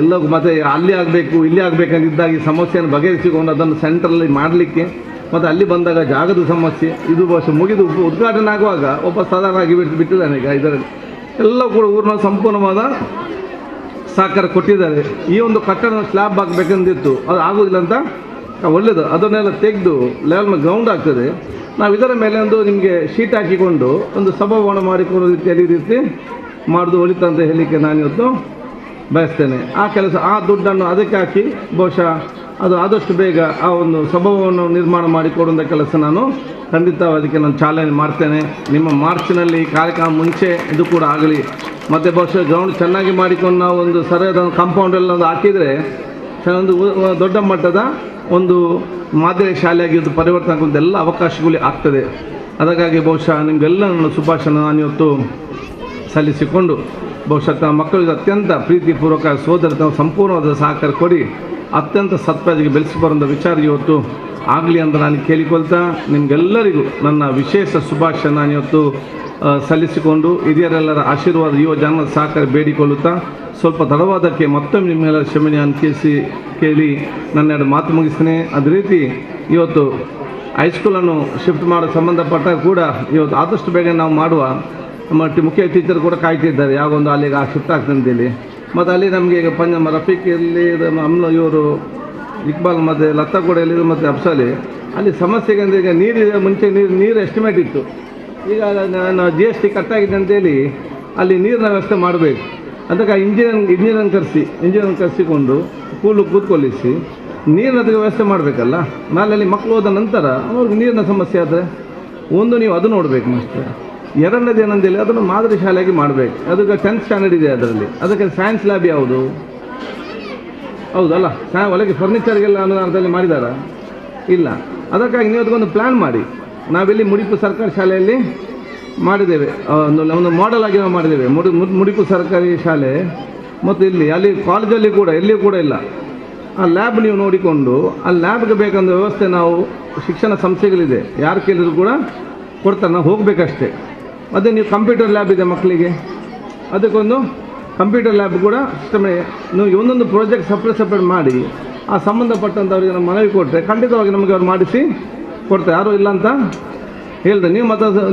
ಎಲ್ಲ ಮತ್ತು ಅಲ್ಲಿ ಆಗಬೇಕು ಇಲ್ಲಿ ಆಗಬೇಕಂತಿದ್ದಾಗ ಈ ಸಮಸ್ಯೆಯನ್ನು ಬಗೆಹರಿಸಿಕೊಂಡು ಅದನ್ನು ಸೆಂಟ್ರಲ್ಲಿ ಮಾಡಲಿಕ್ಕೆ ಮತ್ತು ಅಲ್ಲಿ ಬಂದಾಗ ಜಾಗದ ಸಮಸ್ಯೆ ಇದು ಬಹುಶಃ ಮುಗಿದು ಉದ್ಘಾಟನೆ ಆಗುವಾಗ ಒಬ್ಬ ಸಾಧಾರಣ ಆಗಿ ಬಿಟ್ಟಿದ್ದಾನೆ. ಈಗ ಇದರಲ್ಲಿ ಎಲ್ಲ ಕೂಡ ಊರಿನ ಸಂಪೂರ್ಣವಾದ ಸಹಕಾರ ಕೊಟ್ಟಿದ್ದಾರೆ. ಈ ಒಂದು ಕಟ್ಟಡ ಸ್ಲ್ಯಾಬ್ ಹಾಕಬೇಕಂದಿತ್ತು, ಅದು ಆಗೋದಿಲ್ಲ ಅಂತ ಒಳ್ಳೆಯದು, ಅದನ್ನೆಲ್ಲ ತೆಗೆದು ಲೆವೆಲ್ ಮೇಲೆ ಗ್ರೌಂಡ್ ಆಗ್ತದೆ. ನಾವು ಇದರ ಮೇಲೆ ಒಂದು ನಿಮಗೆ ಶೀಟ್ ಹಾಕಿಕೊಂಡು ಒಂದು ಸಭಾಭವನ ಮಾಡಿಕೊಳ್ಳೋ ರೀತಿಯಲ್ಲಿ ಈ ರೀತಿ ಮಾಡೋದು ಒಳಿತು ಅಂತ ಹೇಳಲಿಕ್ಕೆ ನಾನಿವತ್ತು ಬಯಸ್ತೇನೆ. ಆ ಕೆಲಸ ಆ ದುಡ್ಡನ್ನು ಅದಕ್ಕೆ ಹಾಕಿ ಬಹುಶಃ ಅದು ಆದಷ್ಟು ಬೇಗ ಆ ಒಂದು ಸಭಾಭವನ ನಿರ್ಮಾಣ ಮಾಡಿಕೊಡುವಂಥ ಕೆಲಸ ನಾನು ಖಂಡಿತ ಅದಕ್ಕೆ ನಾನು ಚಾಲನೆ ಮಾಡ್ತೇನೆ. ನಿಮ್ಮ ಮಾರ್ಚ್ನಲ್ಲಿ ಕಾರ್ಯಕ್ರಮ ಮುಂಚೆ ಇದು ಕೂಡ ಆಗಲಿ. ಮತ್ತು ಬಹುಶಃ ಗ್ರೌಂಡ್ ಚೆನ್ನಾಗಿ ಮಾಡಿಕೊಂಡು ನಾವು ಒಂದು ಸರಿಯಾದ ಕಾಂಪೌಂಡ್ ಎಲ್ಲ ಒಂದು ಹಾಕಿದರೆ ಒಂದು ದೊಡ್ಡ ಮಟ್ಟದ ಒಂದು ಮಾದರಿ ಶಾಲೆಯಾಗಿ ಪರಿವರ್ತನೆ ಆಗುವಂಥ ಎಲ್ಲ ಅವಕಾಶಗಳು ಆಗ್ತದೆ. ಅದಕ್ಕಾಗಿ ಬಹುಶಃ ನಿಮಗೆಲ್ಲ ನನ್ನ ಶುಭಾಶಯ ನಾನಿವತ್ತು ಸಲ್ಲಿಸಿಕೊಂಡು ಬಹುಶಃ ತಮ್ಮ ಮಕ್ಕಳಿಗೆ ಅತ್ಯಂತ ಪ್ರೀತಿಪೂರ್ವಕ ಸೋದರತನ ಸಂಪೂರ್ಣವಾದ ಸಹಕಾರ ಕೊಡಿ ಅತ್ಯಂತ ಸತ್ಪ್ರಜೆಗೆ ಬೆಳೆಸಿ ಬರುವಂಥ ವಿಚಾರ ಇವತ್ತು ಆಗಲಿ ಅಂತ ನಾನು ಕೇಳಿಕೊಳ್ತಾ ನಿಮಗೆಲ್ಲರಿಗೂ ನನ್ನ ವಿಶೇಷ ಶುಭಾಶಯ ನಾನಿವತ್ತು ಸಲ್ಲಿಸಿಕೊಂಡು ಹಿರಿಯರೆಲ್ಲರ ಆಶೀರ್ವಾದ ಯುವ ಜನರ ಸಹಕಾರ ಬೇಡಿಕೊಳ್ಳುತ್ತಾ ಸ್ವಲ್ಪ ತಡವಾದಕ್ಕೆ ಮತ್ತೊಮ್ಮೆ ನಿಮ್ಮೆಲ್ಲ ಕ್ಷಮೆ ಅನ್ಕಿಸಿ ಕೇಳಿ ನನ್ನ ಎರಡು ಮಾತು ಮುಗಿಸ್ತೇನೆ. ಅದೇ ರೀತಿ ಇವತ್ತು ಹೈಸ್ಕೂಲನ್ನು ಶಿಫ್ಟ್ ಮಾಡೋ ಸಂಬಂಧಪಟ್ಟ ಕೂಡ ಇವತ್ತು ಆದಷ್ಟು ಬೇಗ ನಾವು ಮಾಡುವ ನಮ್ಮ ಮುಖ್ಯ ಟೀಚರ್ ಕೂಡ ಕಾಯ್ತಿದ್ದಾರೆ ಯಾವೊಂದು ಅಲ್ಲಿಗೆ ಶಿಫ್ಟ್ ಆಗ್ತದೆ ಅಂತೇಳಿ. ಮತ್ತು ಅಲ್ಲಿ ನಮಗೆ ಈಗ ನಮ್ಮ ರಫೀಕ್ ಇಲ್ಲಿ ಇವರು ಇಕ್ಬಾಲ್ ಮತ್ತು ಲತಾ ಕೂಡ ಎಲ್ಲಿದ್ದು ಮತ್ತು ಅಫ್ಸಾಲಿ ಅಲ್ಲಿ ಸಮಸ್ಯೆಗೆ ಅಂದರೆ ಈಗ ನೀರಿದೆ, ಮುಂಚೆ ನೀರು ಎಸ್ಟಿಮೇಟ್ ಇತ್ತು. ಈಗ ನಾನು GST ಕಟ್ಟಾಗಿದೆ ಅಂತೇಳಿ ಅಲ್ಲಿ ನೀರಿನ ವ್ಯವಸ್ಥೆ ಮಾಡಬೇಕು. ಅದಕ್ಕೆ ಇಂಜಿನಿಯರ್ ಕರೆಸಿಕೊಂಡು ಕೂತ್ಕೊಳ್ಳಿಸಿ ನೀರಿನ ವ್ಯವಸ್ಥೆ ಮಾಡಬೇಕಲ್ಲ. ನಾಳೆ ಅಲ್ಲಿ ಮಕ್ಕಳು ಹೋದ ನಂತರ ಅವ್ರಿಗೆ ನೀರಿನ ಸಮಸ್ಯೆ ಆದರೆ ಒಂದು ನೀವು ಅದು ನೋಡಬೇಕು ಮಾಸ್ಟರ್. ಎರಡನೇದು ಏನಂತೇಳಿ ಅದನ್ನು ಮಾದರಿ ಶಾಲೆಯಾಗಿ ಮಾಡಬೇಕು. ಅದಕ್ಕೆ 10th ಸ್ಟ್ಯಾಂಡರ್ಡ್ ಇದೆ ಅದರಲ್ಲಿ. ಅದಕ್ಕೆ ಸೈನ್ಸ್ ಲ್ಯಾಬ್ ಯಾವುದು ಹೌದಲ್ಲ, ಒಳಗೆ ಫರ್ನಿಚರ್ಗೆಲ್ಲ ಅನುದಾನದಲ್ಲಿ ಮಾಡಿದಾರಾ? ಇಲ್ಲ. ಅದಕ್ಕಾಗಿ ನೀವು ಅದಕ್ಕೊಂದು ಪ್ಲ್ಯಾನ್ ಮಾಡಿ. ನಾವಿಲ್ಲಿ ಮುಡಿಪು ಸರ್ಕಾರಿ ಶಾಲೆಯಲ್ಲಿ ಮಾಡಿದ್ದೇವೆ, ಒಂದು ಮಾಡೆಲ್ ಆಗಿ ನಾವು ಮಾಡಿದ್ದೇವೆ ಮುಡಿಪು ಸರ್ಕಾರಿ ಶಾಲೆ. ಮತ್ತು ಅಲ್ಲಿ ಕಾಲೇಜಲ್ಲಿ ಕೂಡ ಎಲ್ಲಿಯೂ ಕೂಡ ಇಲ್ಲ. ಆ ಲ್ಯಾಬ್ ನೀವು ನೋಡಿಕೊಂಡು ಆ ಲ್ಯಾಬ್ಗೆ ಬೇಕಂದ ವ್ಯವಸ್ಥೆ ನಾವು ಶಿಕ್ಷಣ ಸಂಸ್ಥೆಗಳಿದೆ, ಯಾರು ಕೇಳಿದ್ರು ಕೂಡ ಕೊಡ್ತಾರೆ, ನಾವು ಹೋಗಬೇಕಷ್ಟೇ. ಅದೇ ನೀವು ಕಂಪ್ಯೂಟರ್ ಲ್ಯಾಬ್ ಇದೆ ಮಕ್ಕಳಿಗೆ, ಅದಕ್ಕೊಂದು ಕಂಪ್ಯೂಟರ್ ಲ್ಯಾಬ್ ಕೂಡ ಸಿಸ್ಟಮೇ ನೀವು ಒಂದೊಂದು ಪ್ರಾಜೆಕ್ಟ್ ಸಪ್ರೇಟ್ ಮಾಡಿ ಆ ಸಂಬಂಧಪಟ್ಟಂಥವ್ರಿಗೆ ನಮ್ಮ ಮನವಿ ಕೊಟ್ಟರೆ ಖಂಡಿತವಾಗಿ ನಮಗೆ ಅವ್ರು ಮಾಡಿಸಿ ಕೊಡ್ತಾರೆ, ಯಾರೂ ಇಲ್ಲ ಅಂತ ಹೇಳಿದೆ.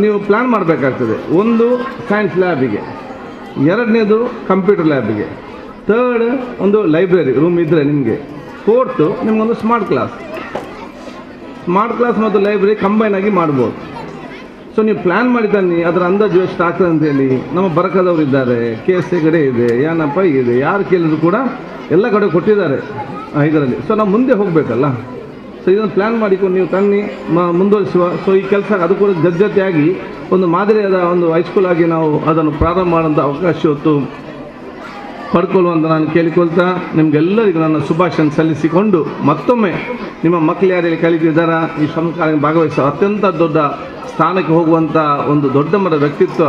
ನೀವು ಪ್ಲ್ಯಾನ್ ಮಾಡಬೇಕಾಗ್ತದೆ. ಒಂದು ಸೈನ್ಸ್ ಲ್ಯಾಬಿಗೆ, ಎರಡನೇದು ಕಂಪ್ಯೂಟರ್ ಲ್ಯಾಬಿಗೆ, ಥರ್ಡ್ ಒಂದು ಲೈಬ್ರರಿ ರೂಮ್ ಇದ್ದರೆ ನಿಮಗೆ, ಫೋರ್ತು ನಿಮಗೊಂದು ಸ್ಮಾರ್ಟ್ ಕ್ಲಾಸ್ ಮತ್ತು ಲೈಬ್ರರಿ ಕಂಬೈನ್ ಆಗಿ ಮಾಡ್ಬೋದು. ಸೊ ನೀವು ಪ್ಲ್ಯಾನ್ ಮಾಡಿ ತನ್ನಿ. ಅದರ ಅಂದಾಜು ಎಷ್ಟು ಆಗ್ತದೆ ಅಂತೇಳಿ ನಮ್ಮ ಬರಕದವರು ಇದ್ದಾರೆ, KSC ಕಡೆ ಇದೆ, ಏನಪ್ಪ ಇದೆ, ಯಾರು ಕೇಳಿದ್ರು ಕೂಡ ಎಲ್ಲ ಕಡೆ ಕೊಟ್ಟಿದ್ದಾರೆ ಇದರಲ್ಲಿ. ಸೊ ನಾವು ಮುಂದೆ ಹೋಗಬೇಕಲ್ಲ. ಸೊ ಇದನ್ನು ಪ್ಲ್ಯಾನ್ ಮಾಡಿಕೊಂಡು ನೀವು ತನ್ನಿ ಮುಂದುವರಿಸುವ. ಸೊ ಈ ಕೆಲಸ ಅದು ಕೂಡ ಜೊತೆಯಾಗಿ ಒಂದು ಮಾದರಿಯಾದ ಒಂದು ಹೈಸ್ಕೂಲ್ ಆಗಿ ನಾವು ಅದನ್ನು ಪ್ರಾರಂಭ ಮಾಡೋಂಥ ಅವಕಾಶ ಇವತ್ತು ಪಡ್ಕೊಳ್ಳುವಂತ ನಾನು ಕೇಳಿಕೊಳ್ತಾ ನಿಮಗೆಲ್ಲರಿಗೂ ನನ್ನ ಶುಭಾಶಯ ಸಲ್ಲಿಸಿಕೊಂಡು ಮತ್ತೊಮ್ಮೆ ನಿಮ್ಮ ಮಕ್ಕಳು ಯಾರೆಲ್ಲ ಕಲಿತಿದ್ದಾರಾ ಈ ಸಂಸ್ಕಾರ ಭಾಗವಹಿಸುವ ಅತ್ಯಂತ ದೊಡ್ಡ ಸ್ಥಾನಕ್ಕೆ ಹೋಗುವಂಥ ಒಂದು ದೊಡ್ಡ ಮರ ವ್ಯಕ್ತಿತ್ವ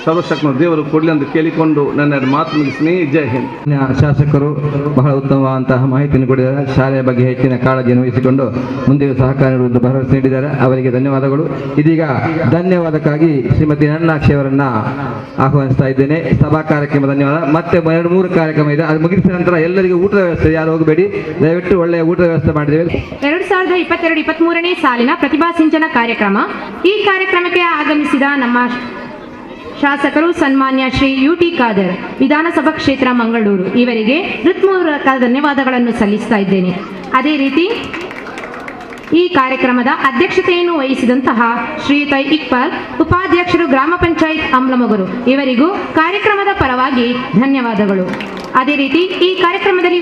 ಸರ್ವಶಕ್ತ ದೇವರು ಕೊಡಲಿ ಅಂತ ಕೇಳಿಕೊಂಡು ನನ್ನ ಮಾತು ಮುಗಿಸ್ತೀನಿ. ಜೈ ಹಿಂದ್. ಶಾಸಕರು ಬಹಳ ಉತ್ತಮವಾದಂತಹ ಮಾಹಿತಿಯನ್ನು ಕೊಟ್ಟಿದ್ದಾರೆ. ಶಾಲೆಯ ಬಗ್ಗೆ ಹೆಚ್ಚಿನ ಕಾಳಜಿಯನ್ನು ವಹಿಸಿಕೊಂಡು ಮುಂದೆ ಸಹಕಾರ ನೀಡುವಂತ ಭರವಸೆ ನೀಡಿದ್ದಾರೆ. ಅವರಿಗೆ ಧನ್ಯವಾದಗಳು. ಇದೀಗ ಧನ್ಯವಾದಕ್ಕಾಗಿ ಶ್ರೀಮತಿ ನನ್ನಾಕ್ಷಿ ಅವರನ್ನ ಆಹ್ವಾನಿಸ್ತಾ ಇದ್ದೇನೆ. ಸಭಾ ಕಾರ್ಯಕ್ರಮ ಧನ್ಯವಾದ. ಮತ್ತೆ 2-3 ಕಾರ್ಯಕ್ರಮ ಇದೆ, ಅದು ಮುಗಿಸಿದ ನಂತರ ಎಲ್ಲರಿಗೂ ಊಟದ ವ್ಯವಸ್ಥೆ, ಯಾರು ಹೋಗಬೇಡಿ, ದಯವಿಟ್ಟು ಒಳ್ಳೆಯ ಊಟದ ವ್ಯವಸ್ಥೆ ಮಾಡಿದ್ದೇವೆ. 2022-23ನೇ ಸಾಲಿನ ಪ್ರತಿಭಾ ಸಿಂಚನ ಕಾರ್ಯಕ್ರಮ. ಈ ಕಾರ್ಯಕ್ರಮಕ್ಕೆ ಆಗಮಿಸಿದ ನಮ್ಮ ಶಾಸಕರು ಸನ್ಮಾನ್ಯ ಶ್ರೀ UT ಖಾದರ್, ವಿಧಾನಸಭಾ ಕ್ಷೇತ್ರ ಮಂಗಳೂರು, ಇವರಿಗೆ ಹೃತ್ಪೂರ್ವಕ ಧನ್ಯವಾದಗಳನ್ನು ಸಲ್ಲಿಸ್ತಾ ಇದ್ದೇನೆ. ಅದೇ ರೀತಿ ಈ ಕಾರ್ಯಕ್ರಮದ ಅಧ್ಯಕ್ಷತೆಯನ್ನು ವಹಿಸಿದಂತಹ ಶ್ರೀಯುತ ಇಕ್ಬಾಲ್, ಉಪಾಧ್ಯಕ್ಷರು ಗ್ರಾಮ ಪಂಚಾಯತ್ ಅಮ್ಲಮೊಗರು, ಇವರಿಗೂ ಕಾರ್ಯಕ್ರಮದ ಪರವಾಗಿ ಧನ್ಯವಾದಗಳು. ಅದೇ ರೀತಿ ಈ ಕಾರ್ಯಕ್ರಮದಲ್ಲಿ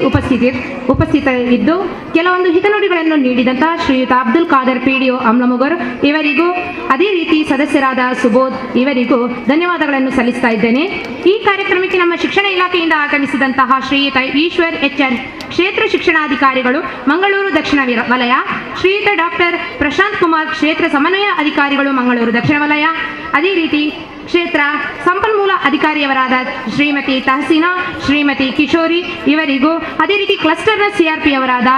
ಉಪಸ್ಥಿತರಿದ್ದು ಕೆಲವೊಂದು ಹಿತನುಡಿಗಳನ್ನು ನೀಡಿದಂತಹ ಶ್ರೀಯುತ ಅಬ್ದುಲ್ ಖಾದರ್ PDO ಅಮ್ಲಮೊಗರು, ಇವರಿಗೂ ಅದೇ ರೀತಿ ಸದಸ್ಯರಾದ ಸುಬೋಧ್, ಇವರಿಗೂ ಧನ್ಯವಾದಗಳನ್ನು ಸಲ್ಲಿಸ್ತಾ ಇದ್ದೇನೆ. ಈ ಕಾರ್ಯಕ್ರಮಕ್ಕೆ ನಮ್ಮ ಶಿಕ್ಷಣ ಇಲಾಖೆಯಿಂದ ಆಗಮಿಸಿದಂತಹ ಶ್ರೀಯುತ ಈಶ್ವರ್ HR, ಕ್ಷೇತ್ರ ಶಿಕ್ಷಣಾಧಿಕಾರಿಗಳು ಮಂಗಳೂರು ದಕ್ಷಿಣ ವಲಯ, ಶ್ರೀಯುತ ಡಾಕ್ಟರ್ ಪ್ರಶಾಂತ್ ಕುಮಾರ್, ಕ್ಷೇತ್ರ ಸಮನ್ವಯ ಅಧಿಕಾರಿಗಳು ಮಂಗಳೂರು ದಕ್ಷಿಣ ವಲಯ, ಅದೇ ರೀತಿ ಕ್ಷೇತ್ರ ಸಂಪನ್ಮೂಲ ಅಧಿಕಾರಿಯವರಾದ ಶ್ರೀಮತಿ ತಹಸೀನಾ, ಶ್ರೀಮತಿ ಕಿಶೋರಿ, ಇವರಿಗೂ ಅದೇ ರೀತಿ ಕ್ಲಸ್ಟರ್ನ CRP ಅವರಾದ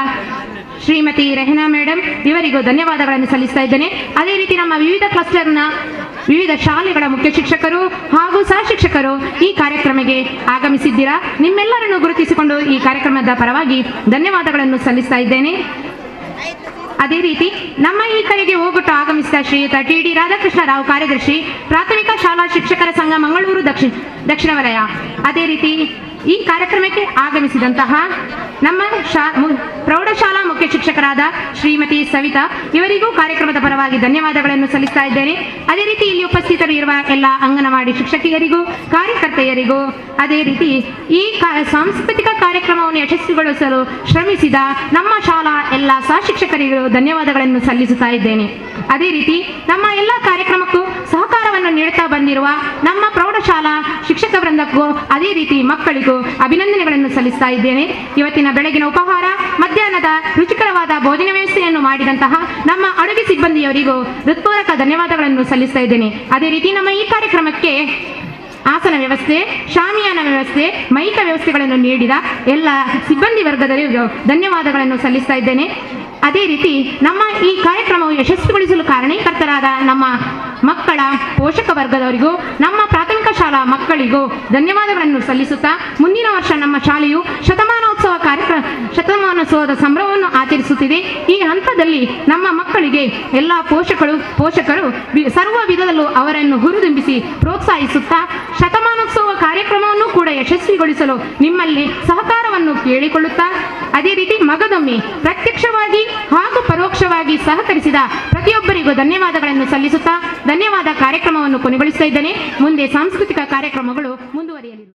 ಶ್ರೀಮತಿ ರೆಹನಾ ಮೇಡಮ್, ಇವರಿಗೂ ಧನ್ಯವಾದಗಳನ್ನು ಸಲ್ಲಿಸ್ತಾ ಇದ್ದೇನೆ. ಅದೇ ರೀತಿ ನಮ್ಮ ವಿವಿಧ ಕ್ಲಸ್ಟರ್ನ ವಿವಿಧ ಶಾಲೆಗಳ ಮುಖ್ಯ ಶಿಕ್ಷಕರು ಹಾಗೂ ಸಹ ಶಿಕ್ಷಕರು ಈ ಕಾರ್ಯಕ್ರಮಕ್ಕೆ ಆಗಮಿಸಿದ್ದೀರಾ. ನಿಮ್ಮೆಲ್ಲರನ್ನು ಗುರುತಿಸಿಕೊಂಡು ಈ ಕಾರ್ಯಕ್ರಮದ ಪರವಾಗಿ ಧನ್ಯವಾದಗಳನ್ನು ಸಲ್ಲಿಸ್ತಾ ಇದ್ದೇನೆ. ಅದೇ ರೀತಿ ನಮ್ಮ ಈ ಕರೆಗೆ ಹೋಗೊಟ್ಟು ಆಗಮಿಸಿದ ಶ್ರೀಯುತ TD ರಾಧಾಕೃಷ್ಣ ರಾವ್, ಕಾರ್ಯದರ್ಶಿ ಪ್ರಾಥಮಿಕ ಶಾಲಾ ಶಿಕ್ಷಕರ ಸಂಘ ಮಂಗಳೂರು ದಕ್ಷಿಣ ವಲಯ. ಅದೇ ರೀತಿ ಈ ಕಾರ್ಯಕ್ರಮಕ್ಕೆ ಆಗಮಿಸಿದಂತಹ ನಮ್ಮ ಪ್ರೌಢಶಾಲಾ ಮುಖ್ಯ ಶಿಕ್ಷಕರಾದ ಶ್ರೀಮತಿ ಸವಿತಾ, ಇವರಿಗೂ ಕಾರ್ಯಕ್ರಮದ ಪರವಾಗಿ ಧನ್ಯವಾದಗಳನ್ನು ಸಲ್ಲಿಸ್ತಾ ಇದ್ದೇನೆ. ಅದೇ ರೀತಿ ಇಲ್ಲಿ ಉಪಸ್ಥಿತರಿರುವ ಎಲ್ಲ ಅಂಗನವಾಡಿ ಶಿಕ್ಷಕಿಯರಿಗೂ ಕಾರ್ಯಕರ್ತೆಯರಿಗೂ, ಅದೇ ರೀತಿ ಈ ಸಾಂಸ್ಕೃತಿಕ ಕಾರ್ಯಕ್ರಮವನ್ನು ಯಶಸ್ವಿಗೊಳಿಸಲು ಶ್ರಮಿಸಿದ ನಮ್ಮ ಶಾಲಾ ಎಲ್ಲ ಸಹ ಶಿಕ್ಷಕರಿಗೂ ಧನ್ಯವಾದಗಳನ್ನು ಸಲ್ಲಿಸುತ್ತಾ ಇದ್ದೇನೆ. ಅದೇ ರೀತಿ ನಮ್ಮ ಎಲ್ಲ ಕಾರ್ಯಕ್ರಮಕ್ಕೂ ಸಹಕಾರವನ್ನು ನೀಡುತ್ತಾ ಬಂದಿರುವ ನಮ್ಮ ಪ್ರೌಢಶಾಲಾ ಶಿಕ್ಷಕ ವೃಂದಕ್ಕೂ ಅದೇ ರೀತಿ ಮಕ್ಕಳಿಗೂ ಅಭಿನಂದನೆಗಳನ್ನು ಸಲ್ಲಿಸ್ತಾ ಇದ್ದೇನೆ. ಇವತ್ತಿನ ಬೆಳಗಿನ ಉಪಹಾರ, ಮಧ್ಯಾಹ್ನದ ರುಚಿಕರವಾದ ಭೋಜನ ವ್ಯವಸ್ಥೆಯನ್ನು ಮಾಡಿದಂತಹ ನಮ್ಮ ಅಡುಗೆ ಸಿಬ್ಬಂದಿಯವರಿಗೂ ಹೃತ್ಪೂರ್ವಕ ಧನ್ಯವಾದಗಳನ್ನು ಸಲ್ಲಿಸ್ತಾ ಇದ್ದೇನೆ. ಅದೇ ರೀತಿ ನಮ್ಮ ಈ ಕಾರ್ಯಕ್ರಮಕ್ಕೆ ಆಸನ ವ್ಯವಸ್ಥೆ, ಶಾಮಿಯಾನ ವ್ಯವಸ್ಥೆ, ಮೈಕ ವ್ಯವಸ್ಥೆಗಳನ್ನು ನೀಡಿದ ಎಲ್ಲ ಸಿಬ್ಬಂದಿ ವರ್ಗದವರಿಗೂ ಧನ್ಯವಾದಗಳನ್ನು ಸಲ್ಲಿಸ್ತಾ ಇದ್ದೇನೆ. ಅದೇ ರೀತಿ ನಮ್ಮ ಈ ಕಾರ್ಯಕ್ರಮವು ಯಶಸ್ವಿಗೊಳಿಸಲು ಕಾರಣೀಕರ್ತರಾದ ನಮ್ಮ ಮಕ್ಕಳ ಪೋಷಕ ವರ್ಗದವರಿಗೂ, ನಮ್ಮ ಪ್ರಾಥಮಿಕ ಶಾಲಾ ಮಕ್ಕಳಿಗೂ ಧನ್ಯವಾದಗಳನ್ನು ಸಲ್ಲಿಸುತ್ತಾ, ಮುಂದಿನ ವರ್ಷ ನಮ್ಮ ಶಾಲೆಯು ಶತಮಾನೋತ್ಸವದ ಸಂಭ್ರಮವನ್ನು ಆಚರಿಸುತ್ತಿದೆ. ಈ ಹಂತದಲ್ಲಿ ನಮ್ಮ ಮಕ್ಕಳಿಗೆ ಎಲ್ಲ ಪೋಷಕರು ಸರ್ವ ವಿಧದಲ್ಲೂ ಅವರನ್ನು ಹುರಿದುಂಬಿಸಿ ಪ್ರೋತ್ಸಾಹಿಸುತ್ತಾ, ಶತಮಾನೋತ್ಸವ ಕಾರ್ಯಕ್ರಮವನ್ನು ಕೂಡ ಯಶಸ್ವಿಗೊಳಿಸಲು ನಿಮ್ಮಲ್ಲಿ ಸಹಕಾರವನ್ನು ಕೇಳಿಕೊಳ್ಳುತ್ತಾ, ಅದೇ ರೀತಿ ಮಗದೊಮ್ಮೆ ಪ್ರತ್ಯಕ್ಷವಾಗಿ ಹಾಗೂ ಪರೋಕ್ಷವಾಗಿ ಸಹಕರಿಸಿದ ಪ್ರತಿಯೊಬ್ಬರಿಗೂ ಧನ್ಯವಾದಗಳನ್ನು ಸಲ್ಲಿಸುತ್ತಾ ಧನ್ಯವಾದ ಕಾರ್ಯಕ್ರಮವನ್ನು ಕೊನೆಗೊಳಿಸ್ತಾ ಇದ್ದೇನೆ. ಮುಂದೆ ಸಾಂಸ್ಕೃತಿಕ ಕಾರ್ಯಕ್ರಮಗಳು ಮುಂದುವರಿಯಲಿವೆ.